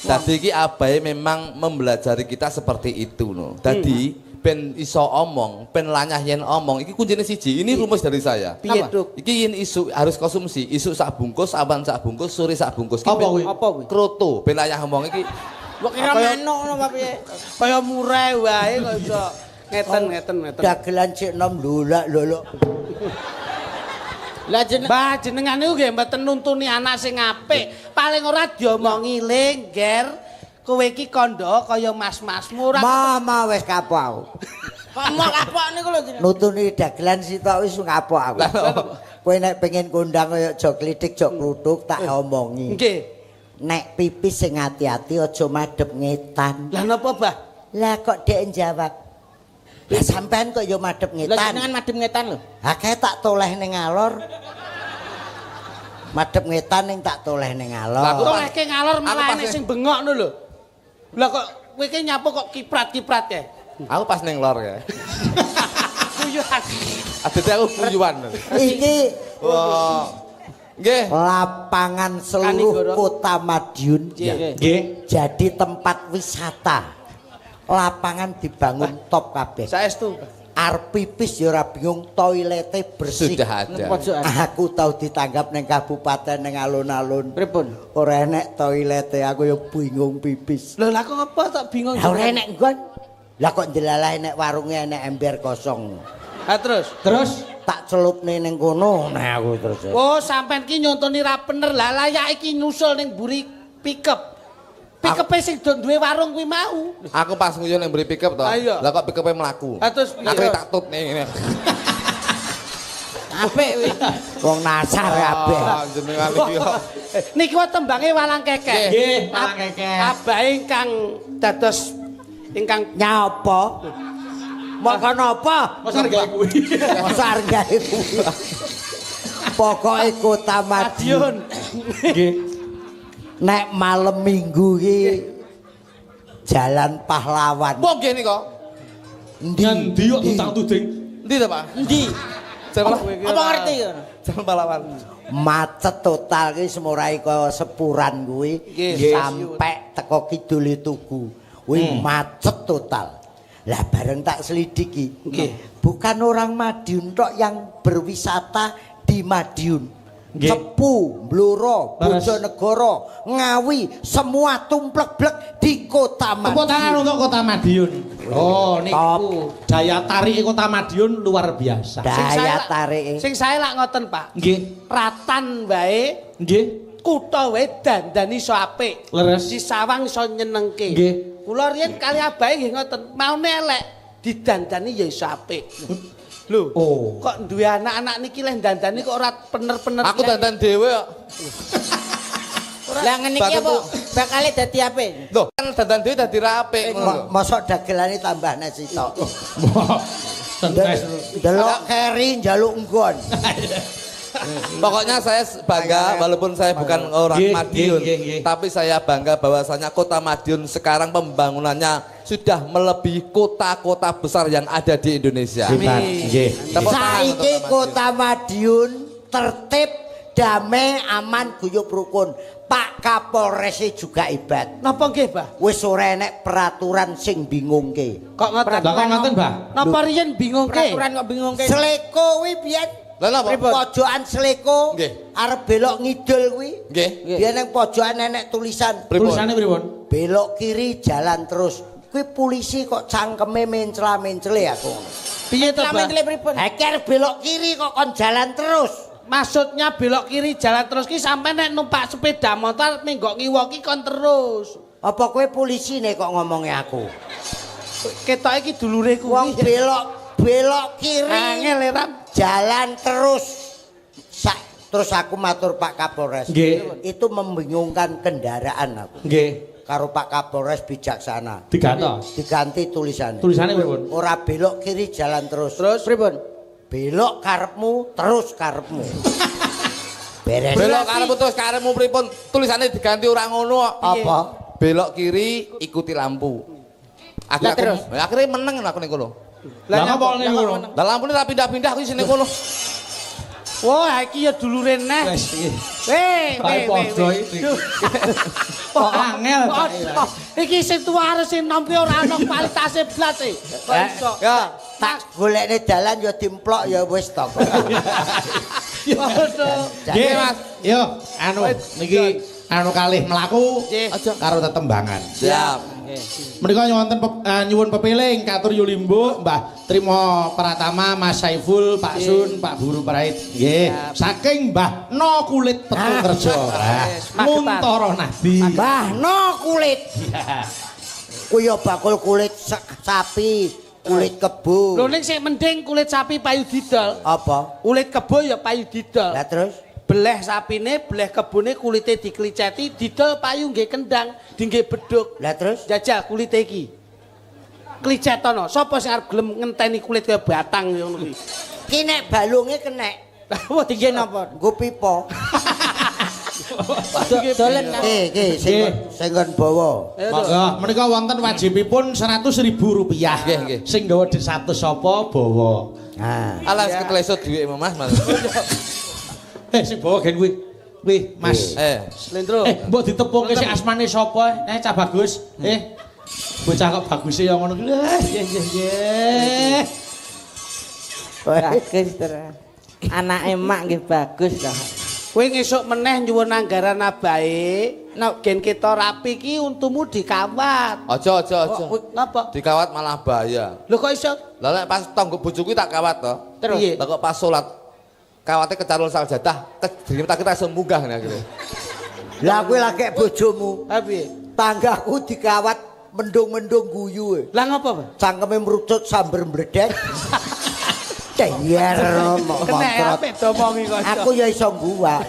Dadi iki abahe memang membelajari kita seperti itu no. Dadi ben iso omong, ben lanyah yen omong iki kuncine siji. Ini rumus dari saya. Piye, Duk? Iki yen isu harus konsumsi, isu sak bungkus, awan sak bungkus, sore sak bungkus. Iki Apa ben- kuwi? Apa kuwi? Kroto, ben lanyah omong iki. Kok kira manuk ngono apa piye? Kaya murai wae kok iso ngeten. Dagelan cek nom lolak. Lah jenengan niku nggih mboten nuntuni anak sing apik. Paling ora diomongi lengger. Kowe iki kandha kaya mas-masmu ora. Mama wis kapok aku. Ngomong kapok niku lho jenengan. Nutuni dagelan sitok wis kapok aku. Kowe nek pengen kondang kaya jok klitik jok kluthuk tak omongi. Nggih. Nek pipis sing ati-ati aja madhep ngetan. Lah napa, Bah? Lah kok dhek jawab. Lah sampean kok ya madhep Lah ngetan. jenengan madhep ngetan lho. Akeh tak toleh ning ngalor. Madhep ngetan ning tak toleh ning ngalor. Tolehke ngalor malah Aku enek pas- sing bengok ngono lho. Lah kok kowe iki nyapu kok kiprat-kiprat ya? Aku pas ning lor ya. Kuyuhan. Adete aku kuyuan. Iki Wah. Nggih. lapangan seluruh Kanigoro. kota Madiun Nggih. jadi tempat wisata. Lapangan dibangun top kabeh. Saestu. Arep pipis ya ora bingung, toilete bersih. Sudah ada. Pojokan. Aku tau ditanggap ning kabupaten ning alun-alun. Pripun? Ora enek toilete, aku ya bingung pipis. Lho lah kok apa tak bingung. Lah ora enek nggon. Lah kok ndelalah enek warunge enek ember kosong. Ha terus. Tak celupne ning kono. Nah aku terus. Oh, sampean ki nyontoni ra bener. Lah layak iki nyusul ning mburi pickup. Pickup-e sing duwe warung kuwi mau. Aku pas nguyon yang beri pickup toh. Ayo. Lah kok pickup-e mlaku. Ha terus piye? Aku tak tut nih ngene. Apik kuwi. Wong nasar kabeh. Ah, jenengan iki kok. Niki wae tembange walang kekek. Nggih, walang kekek. Abah ingkang dados ingkang Nyapa? Moko napa? Masa hargae kuwi. Masa hargae kuwi. Pokoke kota Madiun. Nggih. Nek malam Minggu ki Jalan Pahlawan. Kok ngene kok? Ngendi kok tutang tuding? Endi to, Pak? endi? Jalan Apa ngerti ya? Jalan pahlawan. Macet total ki semurai kaya sepuran kuwi Nggih. sampai teko kidul Tugu. Kuwi macet total. Lah bareng tak selidiki. Nggih. Bukan orang Madiun tok yang berwisata di Madiun. Nggih. Cepu, Blora, Leres. Bojonegoro, Ngawi, semua tumplek-blek di kota Tepuk tangan Madiun. untuk Kota Madiun. Oh, niku Top. daya tarik Kota Madiun luar biasa. Daya tarik. Sing saya lak ngoten, Pak. Nggih. Ratan wae, Nggih. kutha wae dandani iso apik. Leres. Di sawang iso nyenengke. Nggih. Kula riyen kali abahe nggih ngoten, maune elek didandani ya iso apik. Lho, Oh. kok duwe anak-anak niki leh dandani kok ora bener-bener. Aku dandan dhewe kok. Lah ngene iki apa Badanku- bakale dadi apik? Loh, kan dandan dhewe dadi rapik ngono lho. Mosok dagelane tambah nasi tok. Wah. Tenes. Delok keri njaluk nggon. Pokoknya saya bangga walaupun saya bukan orang Nggih, Madiun, nggih, nggih. tapi saya bangga bahwasanya kota Madiun sekarang pembangunannya sudah melebihi kota-kota besar yang ada di Indonesia. Nggih. Tepuk tangan untuk Saiki Madiun. kota Madiun tertib, damai, aman, guyub rukun. Pak Kapolres juga hebat. Napa nggih, Bah? Wis ora enek peraturan sing bingungke. Kok ngoten? Lah kok ngoten, Mbah? Napa riyen bingungke? kok bingungke. Sleko kuwi biyen Lah napa? pojokan Sleko Nggih. arep belok ngidul kuwi. Nggih. Biyen ning pojokan enek tulisan Pripun? Tulisane pripun? belok kiri jalan terus. Kuwi polisi kok cangkeme mencela-mencele aku. Piye to, Bah? Iki arep belok kiri kok kon jalan terus. Maksudnya belok kiri jalan terus ki sampai nek numpak sepeda motor menggok ngiwa ki kon terus. Apa kowe polisi nek kok ngomongi aku? Ketoke iki dulure Wong kuwi. belok kiri. Angel ya, Ram. Jalan terus. Terus aku matur Pak Kapolres. Nggih. Itu membingungkan kendaraan aku. Nggih. Karo Pak Kapolres bijaksana. Digantos. Diganti tulisannya. Tulisane pripun? Ora belok kiri jalan terus. Terus pripun? Belok karepmu terus karepmu. Beres. Belok karepmu terus karepmu pripun? Tulisannya diganti ora ngono kok. Apa? Belok kiri ikuti lampu. Akhirnya meneng aku ning kono. Lah ngapa ning ngono? Lah lampune ra pindah-pindah aku sing ning kono. Wah, iki ya dulure neh. Wes iki. Weh, Bae weh, weh, padha weh. iki. Duh. Kok angel. Iki sing tuwa arep sing nampi ora ana kualitase blas e. Kok iso? Ya, tak golekne dalan ya dimplok ya wis to. Nggih, Mas. Yo, anu niki anu kalih mlaku karo tetembangan. Siap. Menika nyuwun pepiling katur yulimbo Mbah Trimo Pratama, Mas Saiful, Pak Sun, Pak Buru Prait. Nggih, saking Mbah No Kulit Petu Kerja. Muntara Nadi. Mbah no kulit. Kuwi ya bakul kulit sapi, kulit kebo. Lho ning sing mending kulit sapi payu didol. Apa? Kulit kebo ya payu didol. Lah terus Beleh sapine, beleh kebune kulite dikliceti, didol payu nggih kendang, dinggih beduk. Lah terus Jajal kulite iki. Klicetono, sapa sing arep gelem ngenteni kulit kaya batang ngono kuwi. ki nek balunge kenek. Wah dinggih napa? Nggo pipa. Dolen. Sing kon bawa. Monggo, menika wonten wajibipun Rp100.000. Nggih, nggih. Sing nggawa di 100 sapa bawa. Nah, Alas ketlesut dhuwit Mas. Sing bawa gen kuwi. Kuwi, Mas. Slendro. Mbok ditepungke sing asmane sapa? Cah bagus. Bocah kok baguse ya ngono kuwi. Nggih. Bagus terus. Anake mak nggih bagus to. Kowe ngesuk meneh nyuwun anggaran abahe, nek gen kita rapi ki untumu dikawat. Aja. Napa? Dikawat malah bahaya. Lho kok iso? Lah nek pas tanggo bojoku tak kawat to. Terus? Lah kok pas salat kawate kecarul saljadah, kedrim tak kita langsung munggah nek akhire. lah kowe lagi bojomu. Ha piye? Tanggaku dikawat mendung-mendung guyu. Lah ngapa, Pak? Cangkeme mrucut sambar mbledek. Ceyer Kenek ape domongi kok. Aku ya iso nguwak.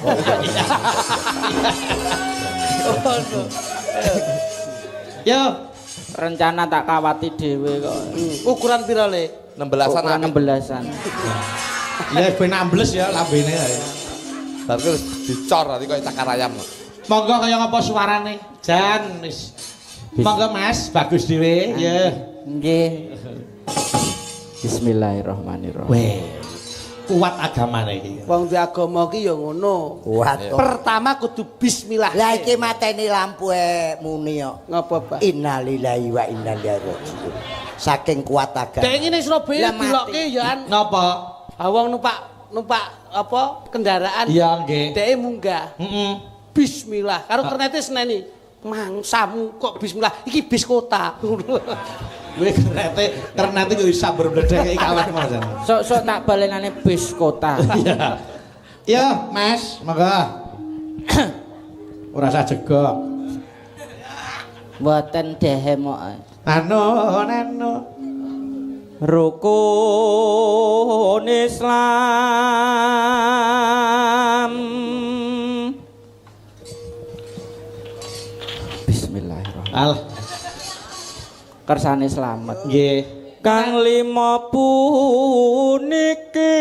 Yo, Rencana tak kawati dhewe kok. Ukuran pira le? 16-an Ukuran 16-an. ya ben ambles ya lambene. Bar terus dicor nanti koyo cakar ayam. Monggo kaya ngapa suarane? Jan wis. Monggo Mas, bagus dhewe. Ya. Nggih. Bismillahirrahmanirrahim. Weh. Kuat agamane iki. Wong di agama ki ya ngono. Kuat. Pertama kudu bismillah. Lah iki mateni lampu muni kok. Ngapa, Pak? Innalillahi wa inna ilaihi raji'un. Saking kuat agama. Dek ngene Surabaya Lah, mati. dilokke ya an. Napa? Wong numpak apa kendaraan. Iya nggih. Dek munggah. Heeh. Bismillah. Karo kernete seneni. Mangsamu kok bismillah. Iki bis kota. Kowe kernate yo isa berbledek iki kawat Mas. Sok-sok tak balenane bis kota. Iya. Yo, Mas, monggo. Ora usah jegok. Mboten dehem kok. Nano. Rukun Islam. Bismillahirrahmanirrahim. Al. Kersane slamet. Nggih. Kang lima puniki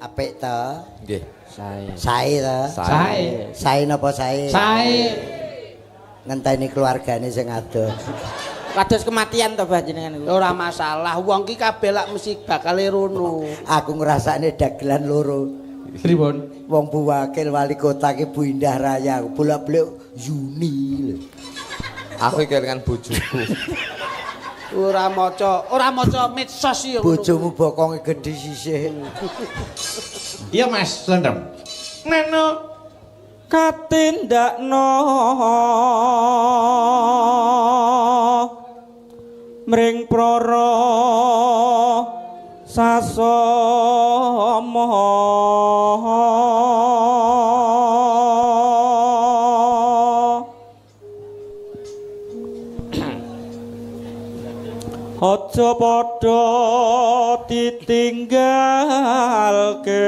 Apik to? Nggih. Sae to? Sae. Sae napa sae? Sae. Ngenteni keluargane sing adoh. Kados kematian to panjenengan niku. Ora masalah. Wong ki kabeh lak mesti bakal rono. Aku ngrasakne dagelan loro. Pripun? Wong Bu Wakil wali kota ki Bu Indah Raya, bolak-balik Yuni lho. Aku kelingan bojoku. Ora maca medsos ya ngono. Bojomu bokonge gedhe sisih. Iya Mas, slendem. Nano. Katindakno mring prara sasama aja padha ditinggalke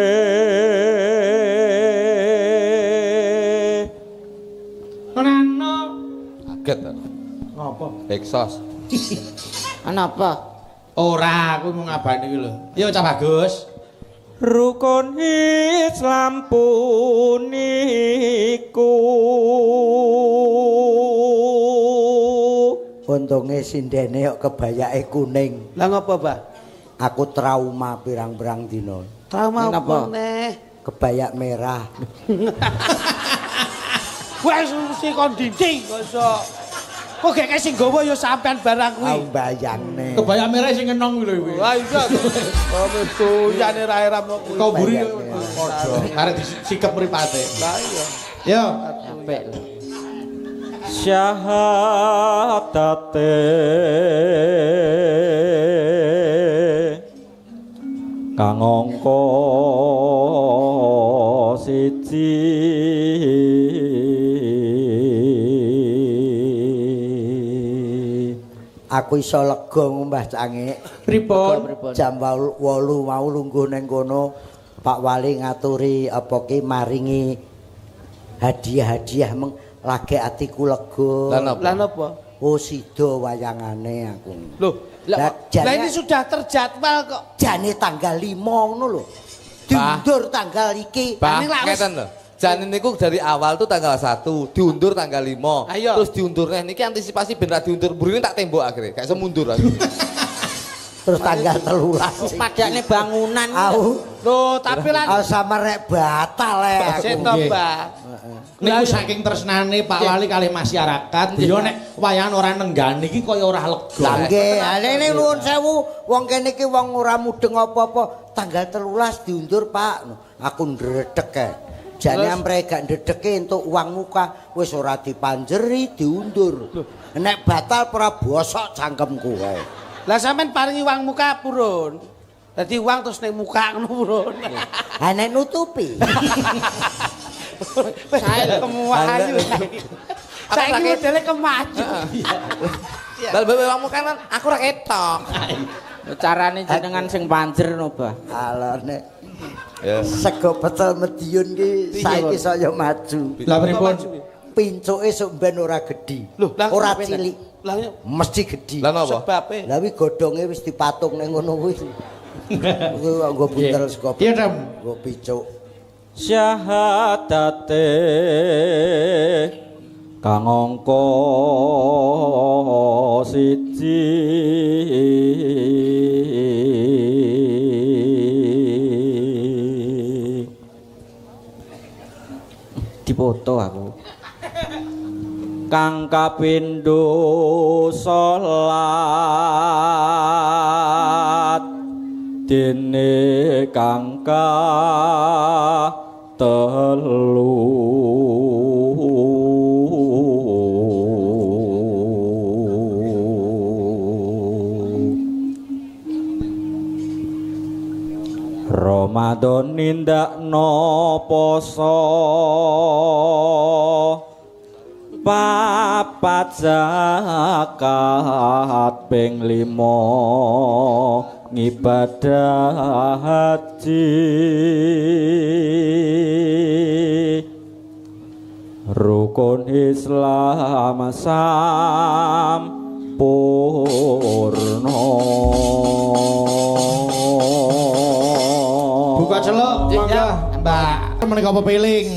Nano. Kaget to. Ngopo? Exos. Anapa? Ora, aku mau ngabani iki lho. Yo Cah Bagus. Rukun Islam puniku Untunge sindene kok kebayake kuning. Lah ngapa, Pak? Aku trauma pirang-pirang dina. Trauma Kenapa? apa neh? Kebayak merah. Wes mesti kon dinding kok. Kok gek sing gawa ya sampean barang kuwi. Aku bayangne. Kebaya merah sing ngenong kuwi lho kuwi. Lah iya to. Oh doyane ra eram kok kuwi. Kau buri padha arek disikep mripate. Lah iya. Yo. Apik. Syahatate kang angka siji Aku iso lega Mbah Cangik. Pripun? Jam 8 mau lungguh ning kono Pak Wali ngaturi apa ki maringi hadiah-hadiah meng lagi atiku lega. Lah napa? Oh sida wayangane aku. Loh, Lah, lah ini sudah terjadwal kok. jane tanggal 5 ngono lho. Diundur tanggal iki. Bah, Ini lah, ngeten lho. Jane niku dari awal tuh tanggal 1, diundur tanggal 5. Ayo. Terus diundur niki antisipasi ben ra diundur. Burine tak tembok akhirnya, gak iso mundur aku. Terus tanggal 13. padakne bangunan Aku Loh, tapi lah sama rek batal aku. sik to, Mbak. Niku saking tresnane Pak Wali kali masyarakat, yo nek wayangan ora nenggani iki kaya ora lega. Lah nggih, ini nuwun sewu, wong kene iki wong ora mudeng apa-apa. Tanggal 13 diundur, Pak. Aku ndredeg kae. Jane ampre gak ndredege entuk uang muka, wis ora dipanjeri, diundur. Nek batal ora bosok cangkemku kae. Lah sampean paringi uang muka purun. Dadi uang terus ning muka ngono purun. Ha nek nutupi. Saya kemayu. Saiki modele kemaju. Bal bae wong kan aku ra ketok. carane jenengan sing panjer no Bah. Alane Ya. sego pecel Medion ki saiki saya maju. Lah pripun? Pincuke sok ben ora gedhi. Loh, lah Ora kenapa? cilik. Lah Mesti gedhi. Lah napa? sebabe. Lah wi godhonge wis dipatung ning ngono kuwi. Kuwi nggo buntel sego. Iya, Dam. Nggo picuk. Syahadate kang angka siji dipoto aku kang kapindho salat dene kang telu Ramadan nindakno poso papat zakat ping 5 ngibadah haji rukun Islam sampurna. Buka celuk, monggo, Mbak. Menika pepiling.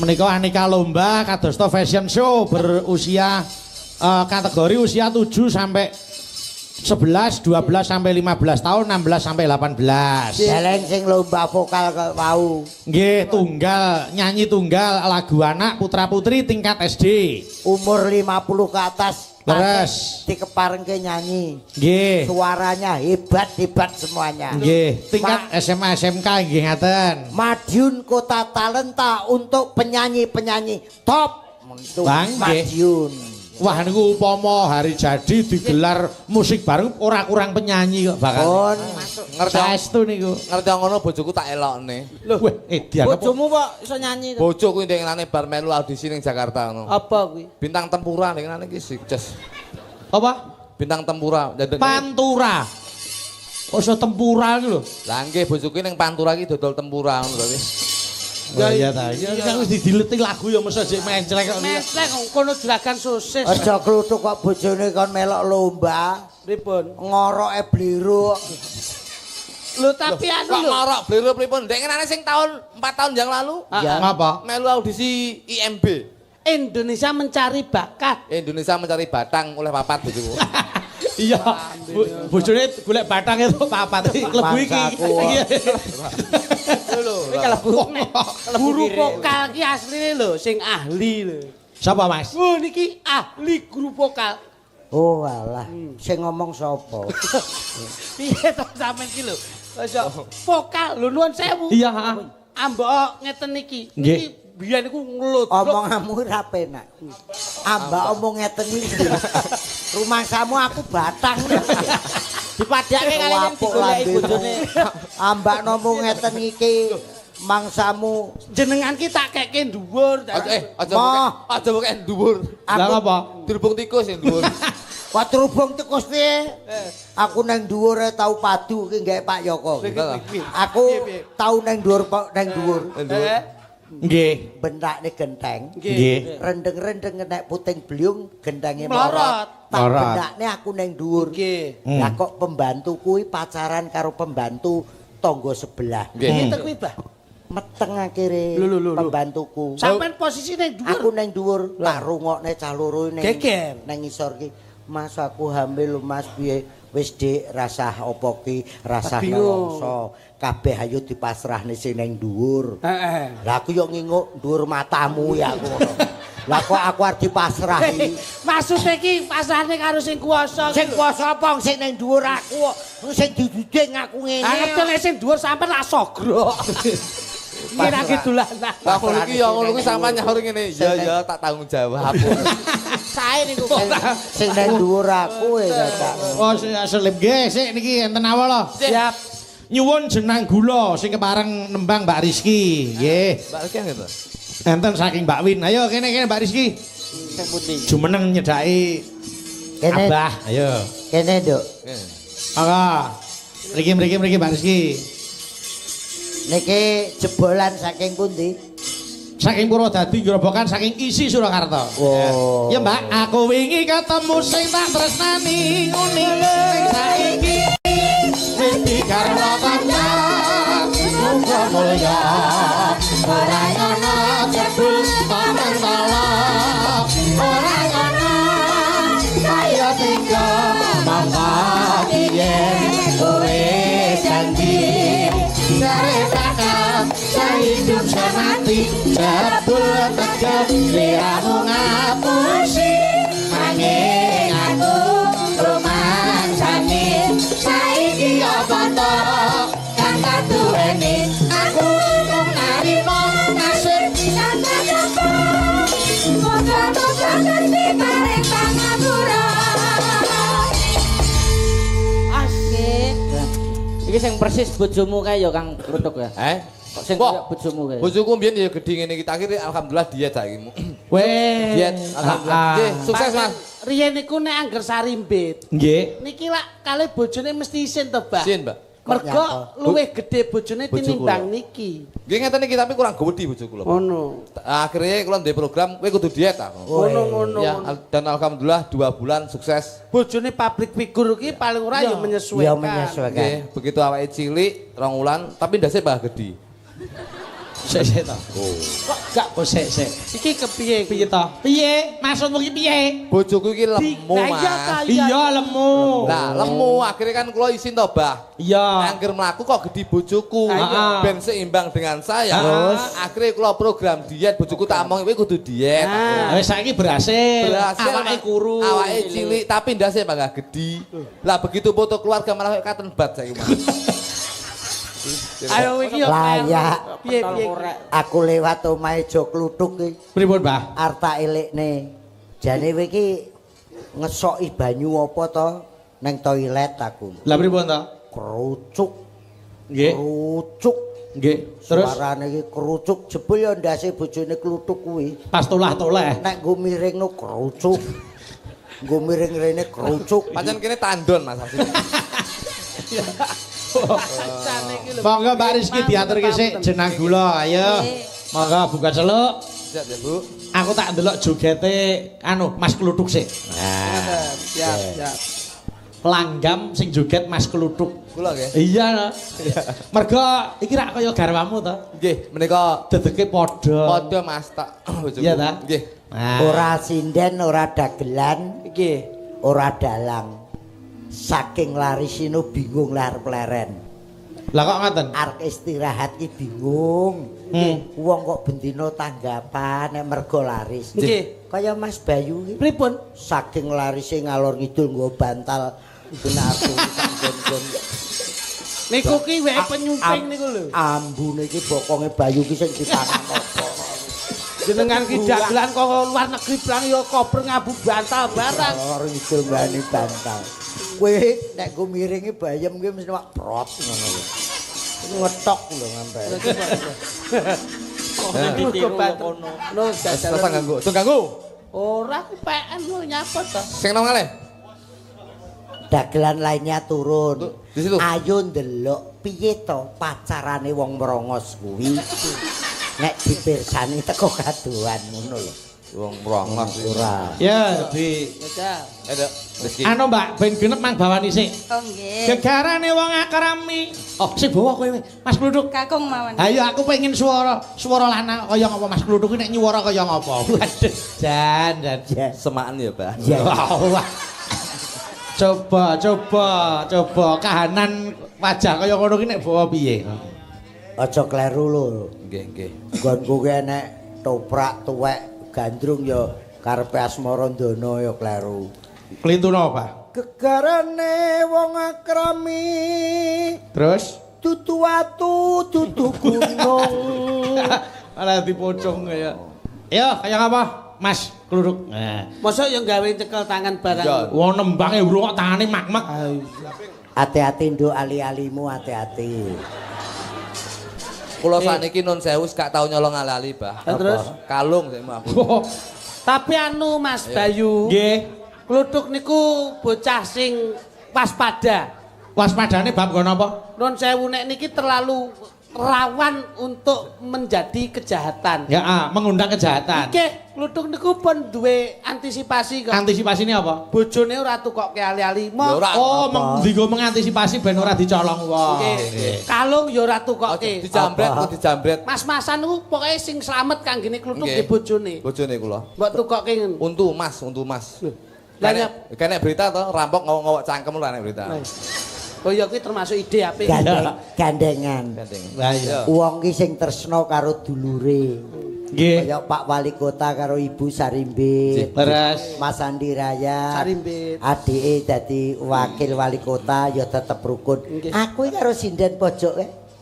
Menika aneka lomba kadosta fashion show berusia kategori usia 7 sampai 11, 12 sampai 15 tahun, 16 sampai 18. Deleng sing lomba vokal kok wau. Nggih, tunggal, nyanyi tunggal lagu anak putra-putri tingkat SD. Umur 50 ke atas. Leres. Dikeparengke nyanyi. Nggih. Suaranya hebat-hebat semuanya. Nggih, tingkat SMA SMK nggih ngaten. Madiun Kota Talenta untuk penyanyi-penyanyi top untuk Bang, nggih. Madiun. Wah niku upama hari jadi digelar musik bareng ora kurang penyanyi kok bakal. Pun Ngerti Saestu niku. ngerti ngono bojoku tak elokne. Wah, dianggap Bojomu kok iso nyanyi to? Bojoku ndekne bar melu audisi ning Jakarta ngono. Apa kuwi? Bintang tempura ndekne iki sukses. apa? Bintang tempura. Pantura. Oh, so tempura iki lho. Lah nggih bojoku ning Pantura iki dodol tempura ngono lho wis. Ya iya ta. Ya wis didileti lagu ya mesti sik menclek kok. Meslek kono juragan sosis. aja kluthuk kok bojone kon melok lomba. Pripun? Ngoroke bliruk. Lho tapi anu Kok lho. ngorok blero pripun? Ndekne sing tahun 4 tahun yang lalu Ya. Ngapa? melu audisi IMB. Indonesia mencari bakat. Indonesia mencari batang oleh papat bojoku. Iya. Bojone golek batang itu papat iki klebu iki. Mangsaku. Iya. Kuwi kalebu guru vokal ki asline lho sing ahli lho. Sapa, Mas? Oh niki ahli guru vokal. Oh alah, sing ngomong sapa? Piye to sampean ki lho? Vokal lho nuwun sewu. Iya, heeh. Ambok ngeten niki. Nggih. Niki biyen niku ngelut. Omonganmu ora penak. Ambak omong ngeten iki. Rumangsamu aku batang. Dipadake kali ning digoleki bojone. Ambak ngomong ngeten iki mangsamu Jenengan ki tak keke dhuwur. Aja kok dhuwur. Lah apa? Dirubung tikus yang dhuwur. Wat rubung tikus piye? Aku nang dhuwur tau padu ki nggae Pak Yoko. Aku tau nang dhuwur nang dhuwur. Nggih. Bentakne genteng. Nggih. Rendeng-rendeng nek puting beliung gentenge Melorot. melorot. Tak Melorot. bentakne aku nang dhuwur. Nggih. Lah kok pembantu kuwi pacaran karo pembantu tangga sebelah. Ngene kuwi, Bah. Meteng akhire Lho. pembantuku. Sampean posisi ning dhuwur. Aku nang dhuwur, tak rungokne cah loro ning Geger. nang ngisor ki. Mas aku hamil lho Mas piye? Wis Dik, rasah apa ki? Rasah Bingung. nelongso. Kabeh ayo dipasrahne sing nang dhuwur. Heeh. Lah aku yo nginguk dhuwur matamu ya aku. Lah kok aku arep dipasrahi? Maksud iki pasrahne karo sing kuwasa. Sing kuwasa apa sing nang dhuwur aku? Sing diduding aku ngene. Ah, nek sing dhuwur sampean ra sogro. Iki ra dolanan. Lah ngono iki ya ngono kuwi sampean nyaur ngene. Ya tak tanggung jawab. Sae niku. Sing nang dhuwur aku tak. Oh, selip nggih, sik niki enten awala. Siap. Nyuwun jenang gula sing kepareng nembang Mbak Rizky. Nggih. Mbak Rizky gitu. Enten saking Mbak Win. Ayo kene Mbak Rizky. Sing putih. Jumeneng nyedaki Kene Abah. Ayo. kene Nduk. Monggo. Mriki Mbak Rizky. Niki jebolan saking pundi? Saking Purwodadi Grobogan saking isi Surakarta. Oh. Ya Mbak, aku wingi ketemu sing tak tresnani ngene sing saiki wis digarwa kanca muga mulya ora ana jebul panen talak ora ana kaya tinggal mangga yen kowe janji ceritakan sehidup semati jebul tegep liramu ngapusi nanging aku romansane saiki apa to kang kaduweni aku mung narima nasib Moga-moga ngerti bareng pangapura. Iki sing persis bojomu kae ya Kang Kluthuk ya. Kok sing Wah, kaya bojomu kae. bojoku mbiyen ya gedhi ngene iki tak kira alhamdulillah diet saiki. weh Diet alhamdulillah. Nggih, sukses Mas. Riyen niku nek angger sarimbit. nggih Niki lak kalih bojone mesti isin to, Mbak. Sin, Mbak. Mergo luwih gedhe bojone Bojoku tinimbang lho. niki. Nggih ngeten iki tapi kurang gede bojoku lho. Ngono. Akhirnya kula ndek program kowe kudu diet ta. Ngono. Ya, dan alhamdulillah 2 bulan sukses. Bojone public figure ki paling ora ya menyesuaikan. Ya menyesuaikan. Nggih, begitu awake cilik 2 wulan tapi ndase bah gede. sik to kok gak sik Iki kepiye? piye to piye maksudmu ki piye Bojoku iki lemu, Lah iya ta, Mas. iya lemu Lah, lemu akhirnya kan kula isin to, Bah. iya Angger mlaku kok gede bojoku. Iya. Ben seimbang dengan saya. Terus? Akhirnya kula program diet bojoku tak omong kowe kudu diet. wis saiki berhasil Berhasil, awake Mas. kurus Awake cilik tapi ndase bangga gede. Lah begitu foto keluarga malah kayak katen bat saiki. Ayo iki yo. Layak. Piye? Aku lewat omahe Jo Kluthuk ki. pripun Mbah Arta elekne. Jane kowe iki ngesoki banyu apa to nang toilet aku. lah pripun to Kerucuk. nggih Kerucuk. nggih terus Suarane iki kerucuk jebul ya ndase bojone Kluthuk kuwi. pas toleh Nek nggo miringno kerucuk. Nggo miring rene kerucuk. Pancen kene tandon Mas asline. monggo Mbak Rizky diaturke sik jenang gula ayo monggo buka celuk Siap ya, Bu. aku tak ndelok jogete anu Mas Kluthuk sik Siap. langgam sing joget Mas Kluthuk Kula nggih. iya mergo iki rak kaya garwamu to Nggih, menika dedeke padha padha Mas tak bojoku. Iya ta? Nggih. Nah. Ora sinden, ora dagelan, Nggih. ora dalang. Saking larisino bingung lar pleren. Lah kok ngoten? Arek istirahat ki bingung. Wong kok bendina tanggapan nek mergo laris. Nggih. Kaya Mas Bayu ki. Pripun? Saking larise ngalor ngidul nggo bantal benar gon-gon. Niku ki wae penyumping niku lho. Ambune iki bokonge Bayu ki sing dipangan apa. Jenengan ki dagelan kok luar negeri plang ya kober ngabu bantal barang. Ngalor ngidul mbani bantal. Kowe nek go miringi bayem ki mesti wak prot ngono lho. Ngetok lho ngampe. Ditiru kono. Lho Selesai ganggu. Tuh ganggu. ora ku PN lho nyapa to. Sing nang ngalih. Dagelan lainnya turun. Di situ. Ayo ndelok piye to pacarane wong merongos kuwi. Nek dipirsani teko kaduan ngono lho. Wong merongos Ora. Ya, Di. Ya. Ada rezeki. Anu Mbak, ben genep mang bawani sik. Oh nggih. Gegarane wong akrami. Oh, sing bawa kowe Mas Kluduk. Kakung mawon. Ayo aku pengen suara lanang kaya ngapa Mas Kluduk iki nek nyuwara kaya ngapa. Waduh, jan. Semaan ya, Pak. Ya. Wah. Coba kahanan wajah kaya ngono ki nek bawa piye? Aja kleru lho. Nggih, nggih. Nggonku ki nek toprak tuwek gandrung ya karepe asmara ndana ya kleru. Klintuna apa? Gegarane wong akrami Terus tutu watu tutu gunung. ala dipocong kaya. Yo, kaya ngapa? Mas Kluduk. Nah, Mosok ya gawe cekel tangan barang. Ya. wong nembange urung kok tangane mak-mak. Hati-hati nduk ali-alimu hati-hati. Kula saniki nun sewu gak tau nyolong ali-ali, Bah. Terus? Kalung sik aku. Oh, Tapi anu Mas Bayu. nggih. Kluduk niku bocah sing waspada. Waspadane bab ngono apa? Non sewu nek niki terlalu rawan untuk menjadi kejahatan. Ya, mengundang kejahatan. Nggih, Kluduk niku pun duwe antisipasi kok. Antisipasine apa? Bojone ora tukokke ali-ali. Ya ora. Oh, dienggo mengantisipasi ben ora dicolong wong. Nggih. Kalung ya ora Oke, tukokke. dijambret, Apa? kok dijambret. Mas-masan niku pokoke sing slamet kanggene Kluduk Nggih. nggih bojone. Bojone kula. Mbok tukokke ngono. Untu Mas. Lah nyap. Kene berita to, rampok ngowok cangkem lho nek berita. Oh ya kuwi termasuk ide apik. Gandengan. Lah iya. Wong ki sing tresna karo dulure. Nggih. Kaya Pak Wali Kota karo Ibu Sarimbit. Terus Mas Andi Raya. Sarimbit. Adike dadi wakil wali kota ya tetep rukun. Nggih. Aku iki karo sinden pojok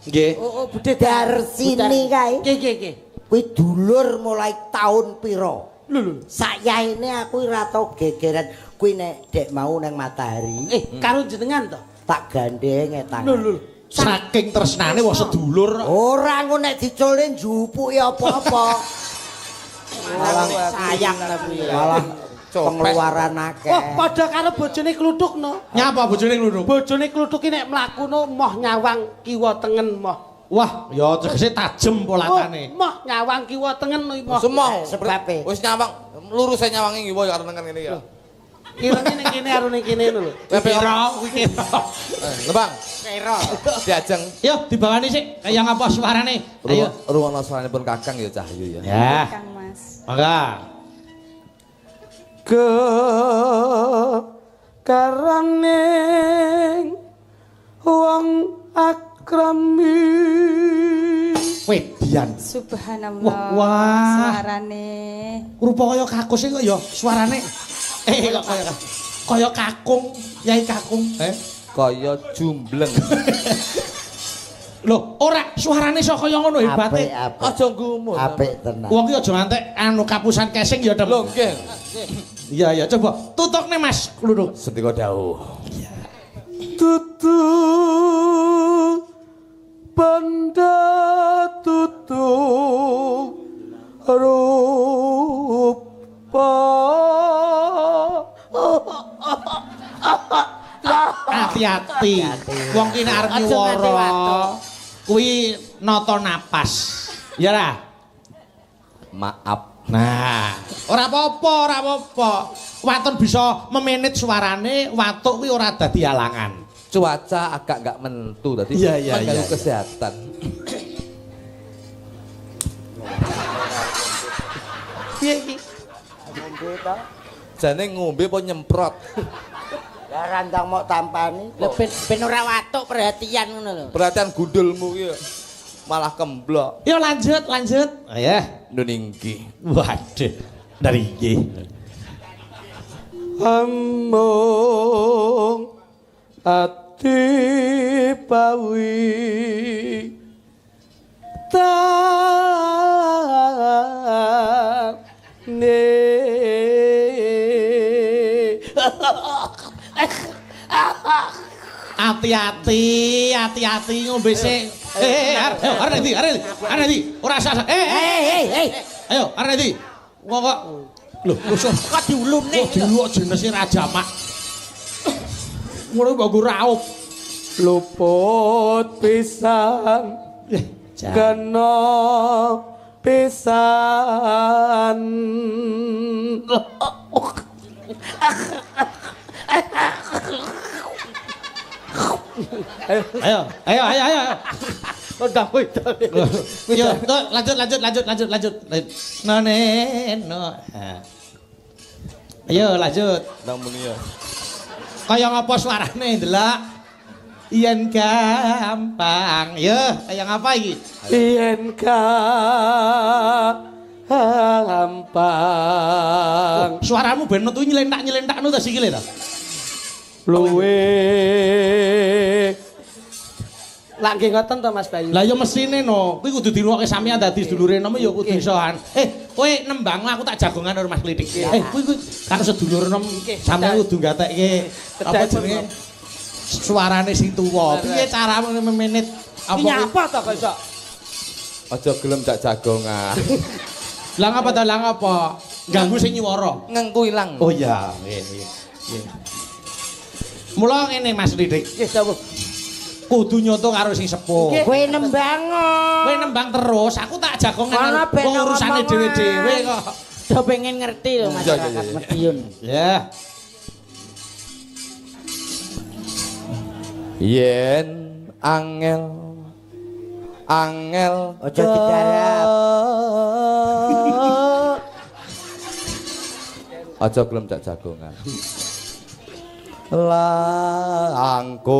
nggih. Oh, Budhe Darsini kae. Nggih. Kuwi dulur mulai tahun piro? Lho. Sayaine aku ora tau gegeran. Kuwi nek dek mau nang Matahari Karo jenengan to? tak gandeng etang. Lho. Saking tresnane wong sedulur. Ora ngono nek diculin jupuki apa-apa. Malah sayang tapi. Malah pengeluaran akeh. Oh, padha karo bojone Kluduk no. Nyapa bojone Kluduk? Bojone Kluduk ki nek mlaku no moh nyawang kiwa tengen moh. Wah, ya tegese tajem polakane. Moh nyawang kiwa tengen no moh. Semong Sebabe. wis nyawang lurus e nyawange ngiwa ya arep nengen ngene ya. Kirane ning kene karo ning kene lho. Kira kuwi kira. Lebang, Kira. diajeng. Yo dibawani sik kaya ngapa suarane. Ayo. Ruwono suaranipun Kakang ya Cahyu ya. Ya. Kang Mas. Mangga. Karaning wong akrami. Wedian. Subhanallah. Wah. Suarane. Rupa kaya kakus kok ya suarane. Kok kaya kakung, Yai Kakung. Kaya jumbleng. Loh, ora suarane sok kaya ngono hebate. Apik. Aja gumun. Apik tenan. Wong ki aja ngantek anu kapusan kesing ya, Dem. Lho nggih. Iya, coba tutukne Mas Kluduk. Setika dawuh. Tutu banda tutu rupa. Hati-hati. Wong ki nek arep nyuwara kuwi nata napas. Ya ra? Maaf. Nah, ora apa-apa. Waton bisa memanage suarane, watuk kuwi ora dadi halangan. Cuaca agak nggak menentu tadi. Iya. Mengganggu kesehatan. Piye iki? Jane ngombe apa nyemprot? Lah randang mok tampani. Lho ben ora watuk perhatian ngono lho. Perhatian gundulmu ki malah kemblok. Yo lanjut. Oh, ya. Nuningki. Waduh. Dari iki. Amung ati pawi ne hati-hati ngombe sik. Arep ndi? Ora usah. Ayo, arep ndi? Kok lho, kok diulune. Kok diuluk jenenge Raja Mak. Ngono mbok nggo raup. luput pisan kena pisan Ayo. Udah, Yo, lanjut. No. Ayo lanjut. Nang muni ya. Kaya ngapa suarane ndelok? Yen gampang. Yo, kaya ngapa iki? yen gampang Suaramu ben metu nyelentak-nyelentakno ta sikile ta? luwe lak nggih ngoten to Mas Bayu. Lah ya mesine no, kuwi kudu diruwokke sampean dadi sedulure nom ya kudu isoan. Kowe nembang aku tak jagongan karo Mas Klitik. Kuwi karo sedulur nom sampean kudu gatekke apa jenenge suarane sing tuwa. Piye caramu memenit apa nyapa to kok iso? Aja gelem tak jagongan. Lah ngapa? Ganggu sing nyuwara. Ngengku ilang. Oh iya, nggih. Mula ngene Mas Klitik. Nggih, dawuh. Kudu nyoto karo sing sepuh. Kowe nembang. Kowe nembang terus, aku tak jagongan ben urusane ngomong. dhewe-dhewe kok. Do pengen ngerti lho masyarakat Madiun. Ya. Yen angel Aja digarap. aja gelem tak jagongan. Langkung.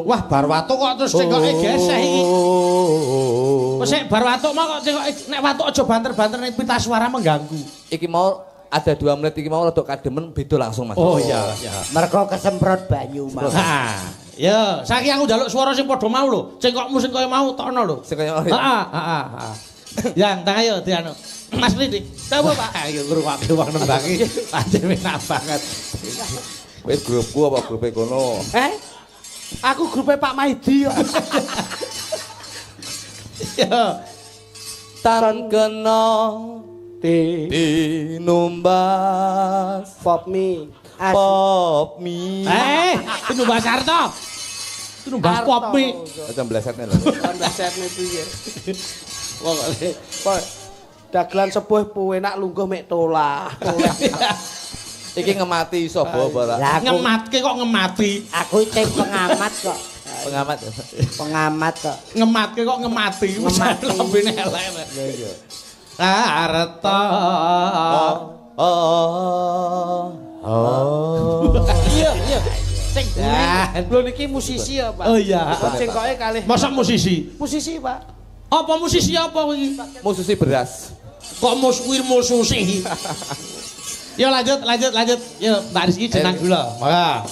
Wah, bar watuk kok terus cengoke geseh iki. Kok sik bar watuk mah kok cengoke nek watuk aja banter-banter nek pita suara mengganggu. Iki mau ada 2 menit iki mau rada kademen beda langsung Mas. Oh iya. Mergo kesemprot banyu mau. Nah, ya, saiki aku njaluk swara sing padha mau lho. Cengkokmu sing kaya mau tokno lho. Sing kaya Heeh. Yang tang ayo dianu. Mas Lidik. Coba Pak. Ayo ngrungokke wong nembangi. Pancen enak banget. Kowe grupku apa grupe kono? Aku grupe Pak Maidi kok. Ya. Tan kena tinumbas Pop me. pop mi. Tinumbas Sarto. Tinumbas pop mi. Aja blesetne lho. Ambasetne piye? Wong kok dagelan sepuh enak lungguh mek tolah. Iki ngemati sapa ora? Lah aku Ngematke kok ngemati. aku tim pengamat kok. Pengamat. Pengamat kok. Ngematke kok ngemati. Ngemati. Lambene elek. Ya iya. Sarto. Iya. Sing Ya. lho niki musisi ya, Pak. Oh iya. Cengkoke kalih. Masa musisi? Musisi, Pak. Apa musisi apa iki? Musisi beras. Kok musisi? Yo lanjut. Yo Mbak Rizky jenang dulu. Maka.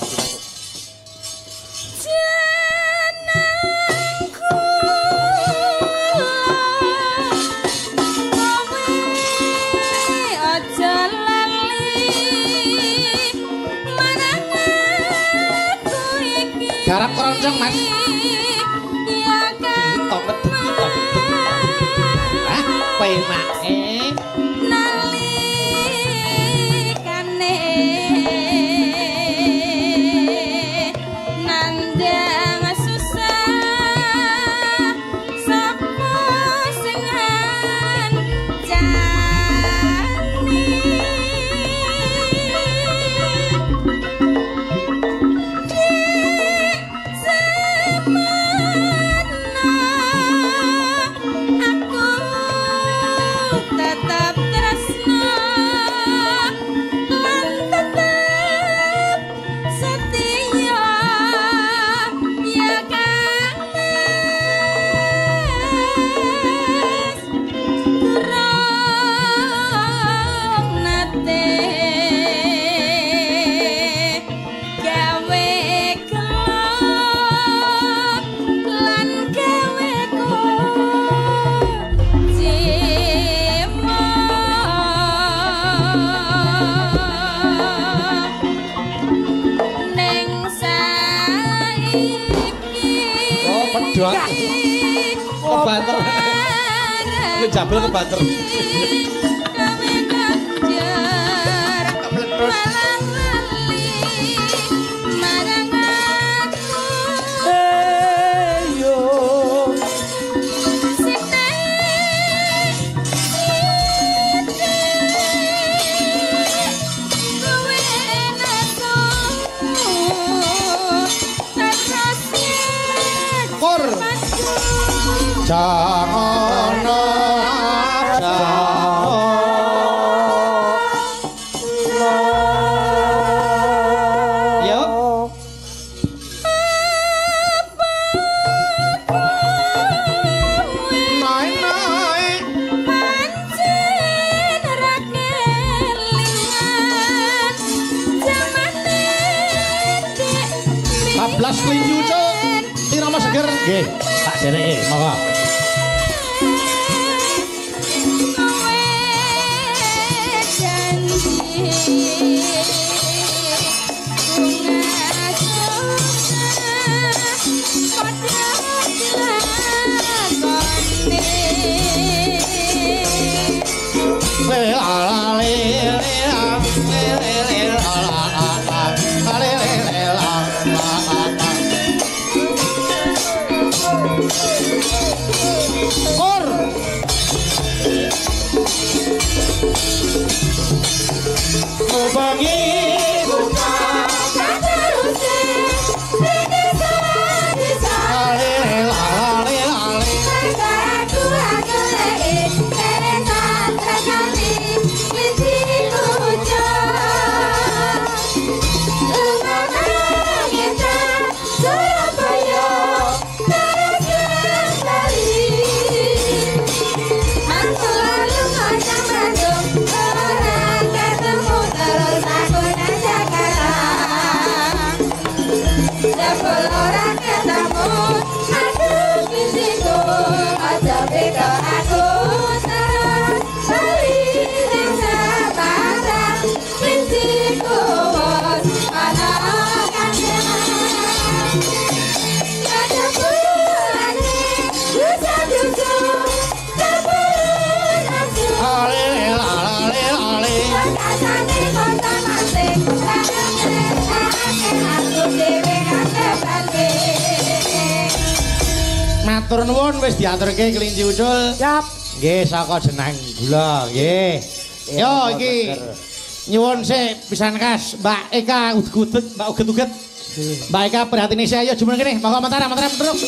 Garap keroncong Mas. Tok medhek. Hah? Penake. Dok. Kebanter. Lu jabel kebanter. Meletus. Jangan Bablas kelinci ucul Tirama seger nggih tak dereke monggo Matur nuwun wis diaturke kelinci ucul. Siap. Nggih saka jeneng gula nggih. Yo iki nyuwun sik pisan kas Mbak Eka uget-uget, Mbak uget-uget. Mbak Eka prihatine sik ayo jumeneng kene, monggo Mataram terus.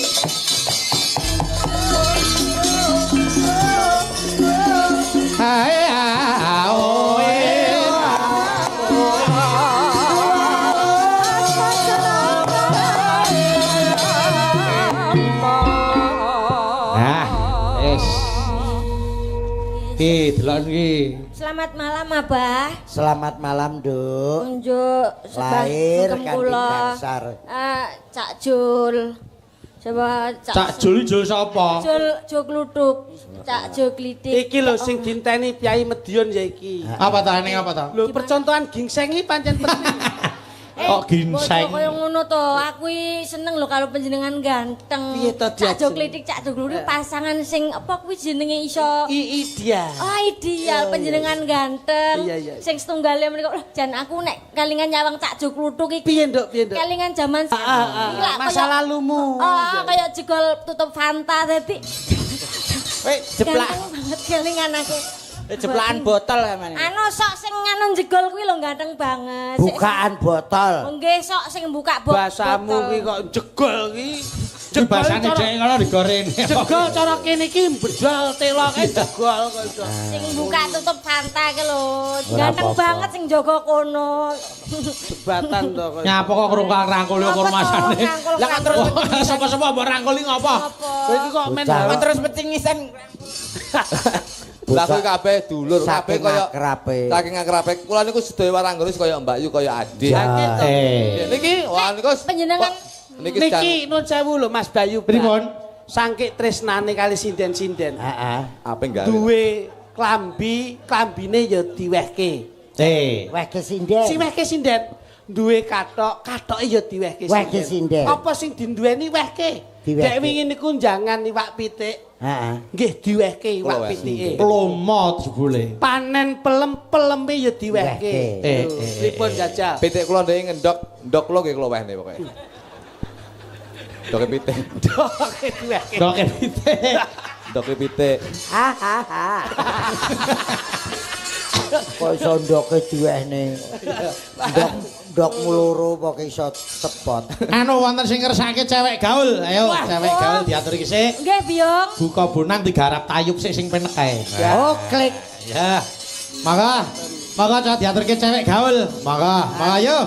Hae delok iki. Selamat malam, Abah. Selamat malam, Duk. Unjuk lahir kan Gangsar. Cak Jul. Coba Cak Jul Jul sapa? Jul kluthuk. Cak Jul klitik. Iki lho sing dinteni Pyai Medion ya iki. Apa ta ning apa ta? Lho percontohan gingseng iki pancen penting. Kok ginseng? Kaya ngono to. Aku seneng lho kalau panjenengan ganteng. Piye to Cak Jul klitik, Cak Jul kluthuk pasangan sing apa kuwi jenenge iso Ideal. Oh ideal panjenengan ganteng. Iya. Sing setunggale menika jan aku nek kelingan nyawang Cak Jul kluthuk iki. Piye, Nduk? Kelingan zaman Masa lalumu. Kayak jegol tutup Fanta dadi. Weh, jeplak. Banget kelingan aku. Jeplakan botol kamane. Anu sok sing nganu jegol kuwi lho ganteng banget. Bukaan botol. Nggih sok sing buka botol. Basamu ki kok jegol ki. Jegol basane dhek ngono digoreng. Jegol cara kene iki mbejol teloke jegol kok iso. Sing buka tutup Fanta ki lho. Ganteng banget sing jaga kono. Jebatan to kok. Nyapa kok rangkul yo kurmasane. Lah kok terus Sapa-sapa mbok rangkul iki ngopo? kowe iki kok men terus pecingisan. Lah kuwi kabeh dulur, kabeh kaya akrabe. saking akrabe. Kula niku sedaya waranggonis kaya Mbak Yu kaya adik. Niki wah niku Panjenengan niki nun sewu lho Mas Bayu. Pripun? Sangkik tresnane kali sinden-sinden. Heeh. Apa gawe? Duwe klambine ya diwehke. Wehke sinden. Si wehke sinden. Duwe katoke ya diwehke sinden. Wehke sinden. Apa sing dinduweni wehke? Dek wingi niku jangan iwak pitik. Heeh. Nggih diwehke iwak pitike. Plomot jebule. Panen pelem-peleme ya diwehke. Pripun jajal? Pitik kula ndek ndok kula nggih kula wehne pokoke. Ndoke pitik. Doke diwehke. Doke pitik. Ndoke pitik. Kok iso ndoke diwehne. Ndok ngloro pokoke iso cepot. Anu wonten sing ngersake cewek gaul. Ayo cewek gaul diatur iki sik. Nggih, Biung. Buka bonang digarap tayub sik sing penek kae. Oh, klik. Ya. Maka coba diaturke cewek gaul. Maka ayo.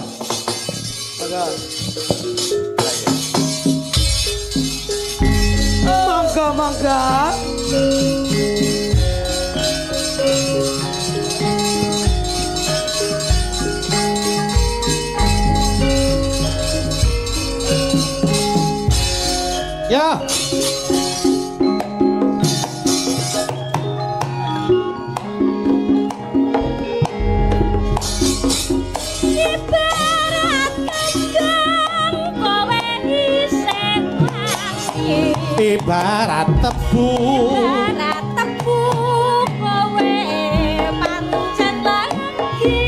Mangga. Ya. Ibarat tebu kowe pancen lagi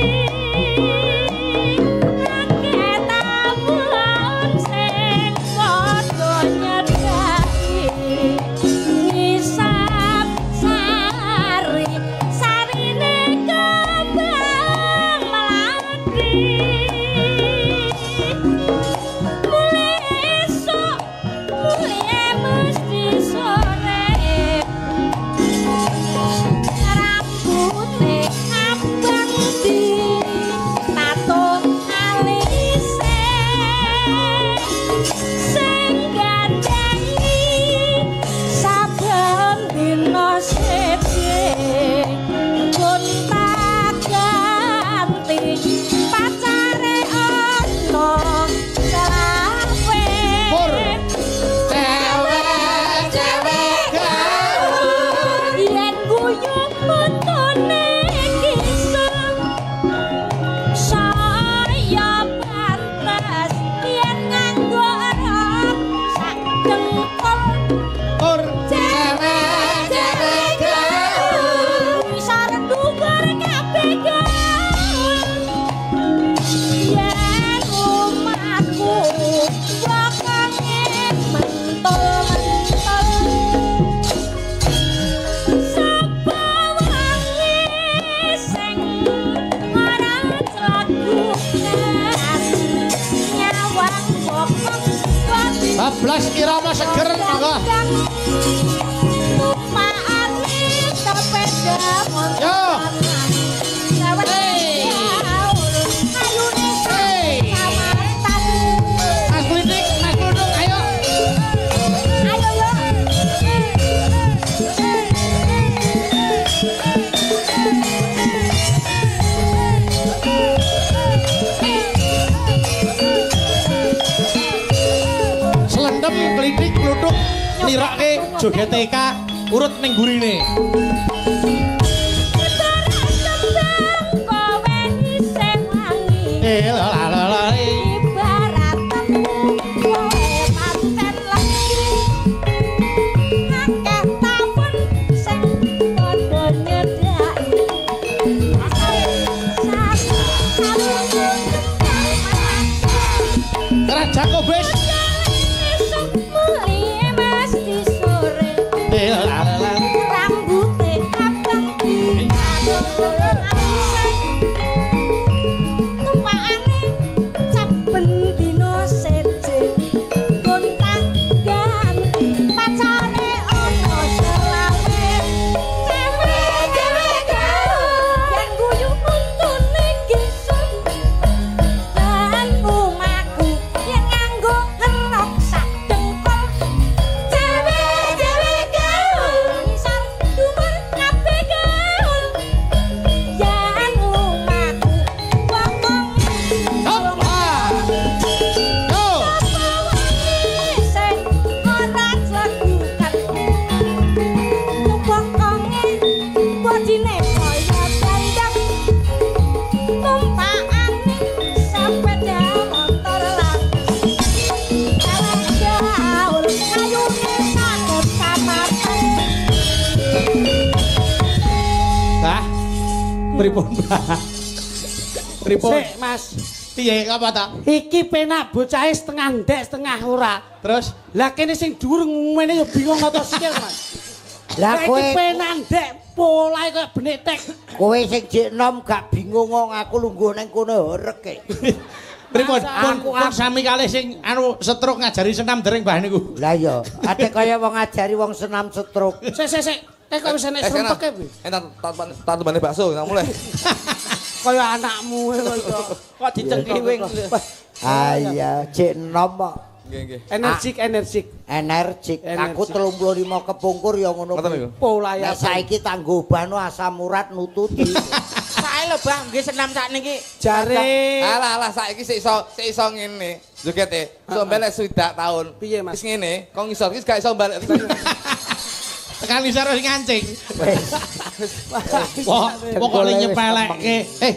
akeh tamun sing padha nyedaki nisap sarine kembang melati mulai esok mulai mesti sore rambute abang di tato alise sing gandeng saben dina sithik gonta ganti pacare ono selawe cewek gaul yen guyu puntune kisah saya pantes yen nganggo rok sak dengkul Pur cewek gaul bisa ndukur kabeh gaul yen umatku wakange mentul-mentul sapa wangi sing ora celakukan nyawang bokong bablas irama seger monggo. tumpaane sepeda motor Yo. ayune Hey. samatan Mas Klinik, Mas Kluduk, ayo. ayo yo Selendem Klinik Kluduk nirake joget TK urut ning gurine. kowe isih wangi Lalala. ibarat temu kowe pancen lagi akeh tamun sing padha nyedaki Raja Kobes. esuk mulih mesti sore Lalala. rambute abang tumpakane saben dina seje gontang ganti pacare ono selawe cewek gaul yang guyu untune kisut dan umaku yang nganggo Pripun, Mbak? Pripun? Sik, Mas. Piye apa ta? Iki penak bocahe setengah ndek setengah ora. Terus Lah kene sing dhuwur ngene ya bingung apa sikil, Mas. Lah kowe iki penak ndek polahe kaya benik tek. kowe sing jek nom gak bingung kok aku lungguh ning kono horek e. pripun? Masa Pun sami kalih sing anu setruk ngajari senam dereng Mbah niku. Lah iya, ate kaya wong ngajari wong senam stroke. Sik. Kok wis enek serempeke piye? Tatu bane bakso nang mulai. Kaya anakmu kok dicengkiwing. Ah iya, jek nom kok. Nggih. Energik. Energik. Aku 35 kepungkur ya ngono. Ngoten niku. Polahe Nek saiki tanggo bano asam urat nututi. Sae lho, Bang, nggih senam sakniki. jare Alah saiki sik iso ngene. Jogete. Iso balik 7 tahun. Piye, Mas? Wis ngene, kok ngisor iki gak iso balik. Tekan isor wis ngancing. Pokoke nyepelekke.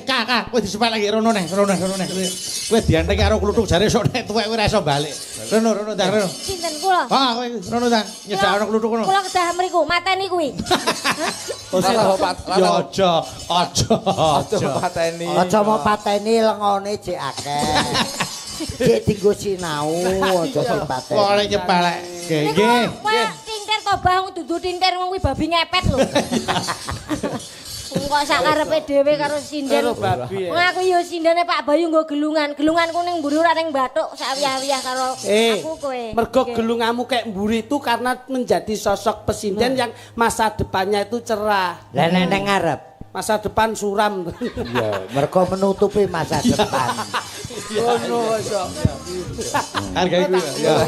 Kak, kowe disepelekke rono neh. Kowe diantek karo kluthuk jare sok nek tuwek kowe ora iso balik. Rono, Dang, rono. Sinten kula? Kowe rono Dang, nyedakno kluthuk kono. Kula kedah mriku, mateni kuwi. Ya aja. Pateni. Aja mau pateni lengone jek akeh. Jek dienggo sinau aja sing pateni. Pokoke nyepelekke. Niku Nggih. kowe tinter to Bang, dudu tinter wong kuwi babi ngepet lho. Kok sak karepe dhewe karo sinden. Karo babi. Wong aku yo sindene Pak Bayu nggo gelungan. Gelunganku ning mburi ora ning bathuk sak wiyah-wiyah karo aku kowe. Mergo gelungamu kayak mburi itu karena menjadi sosok pesinden yang masa depannya itu cerah. Lah nek nang ngarep Masa depan suram. ya mergo menutupi masa depan. Ngono iso. Harga iku ya.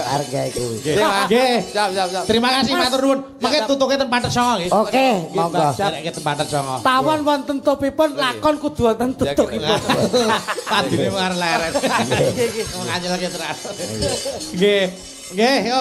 Harga iku. Nggih. Siap. Terima kasih matur nuwun. Mengke tutuke ten Pantes Songo nggih. Oke, monggo. Dereke ten Pantes Songo. Tawon wonten topipun lakon kudu wonten tutukipun. Padine mengar leret. Nggih. Nganyelke terus. Nggih. Nggih, yo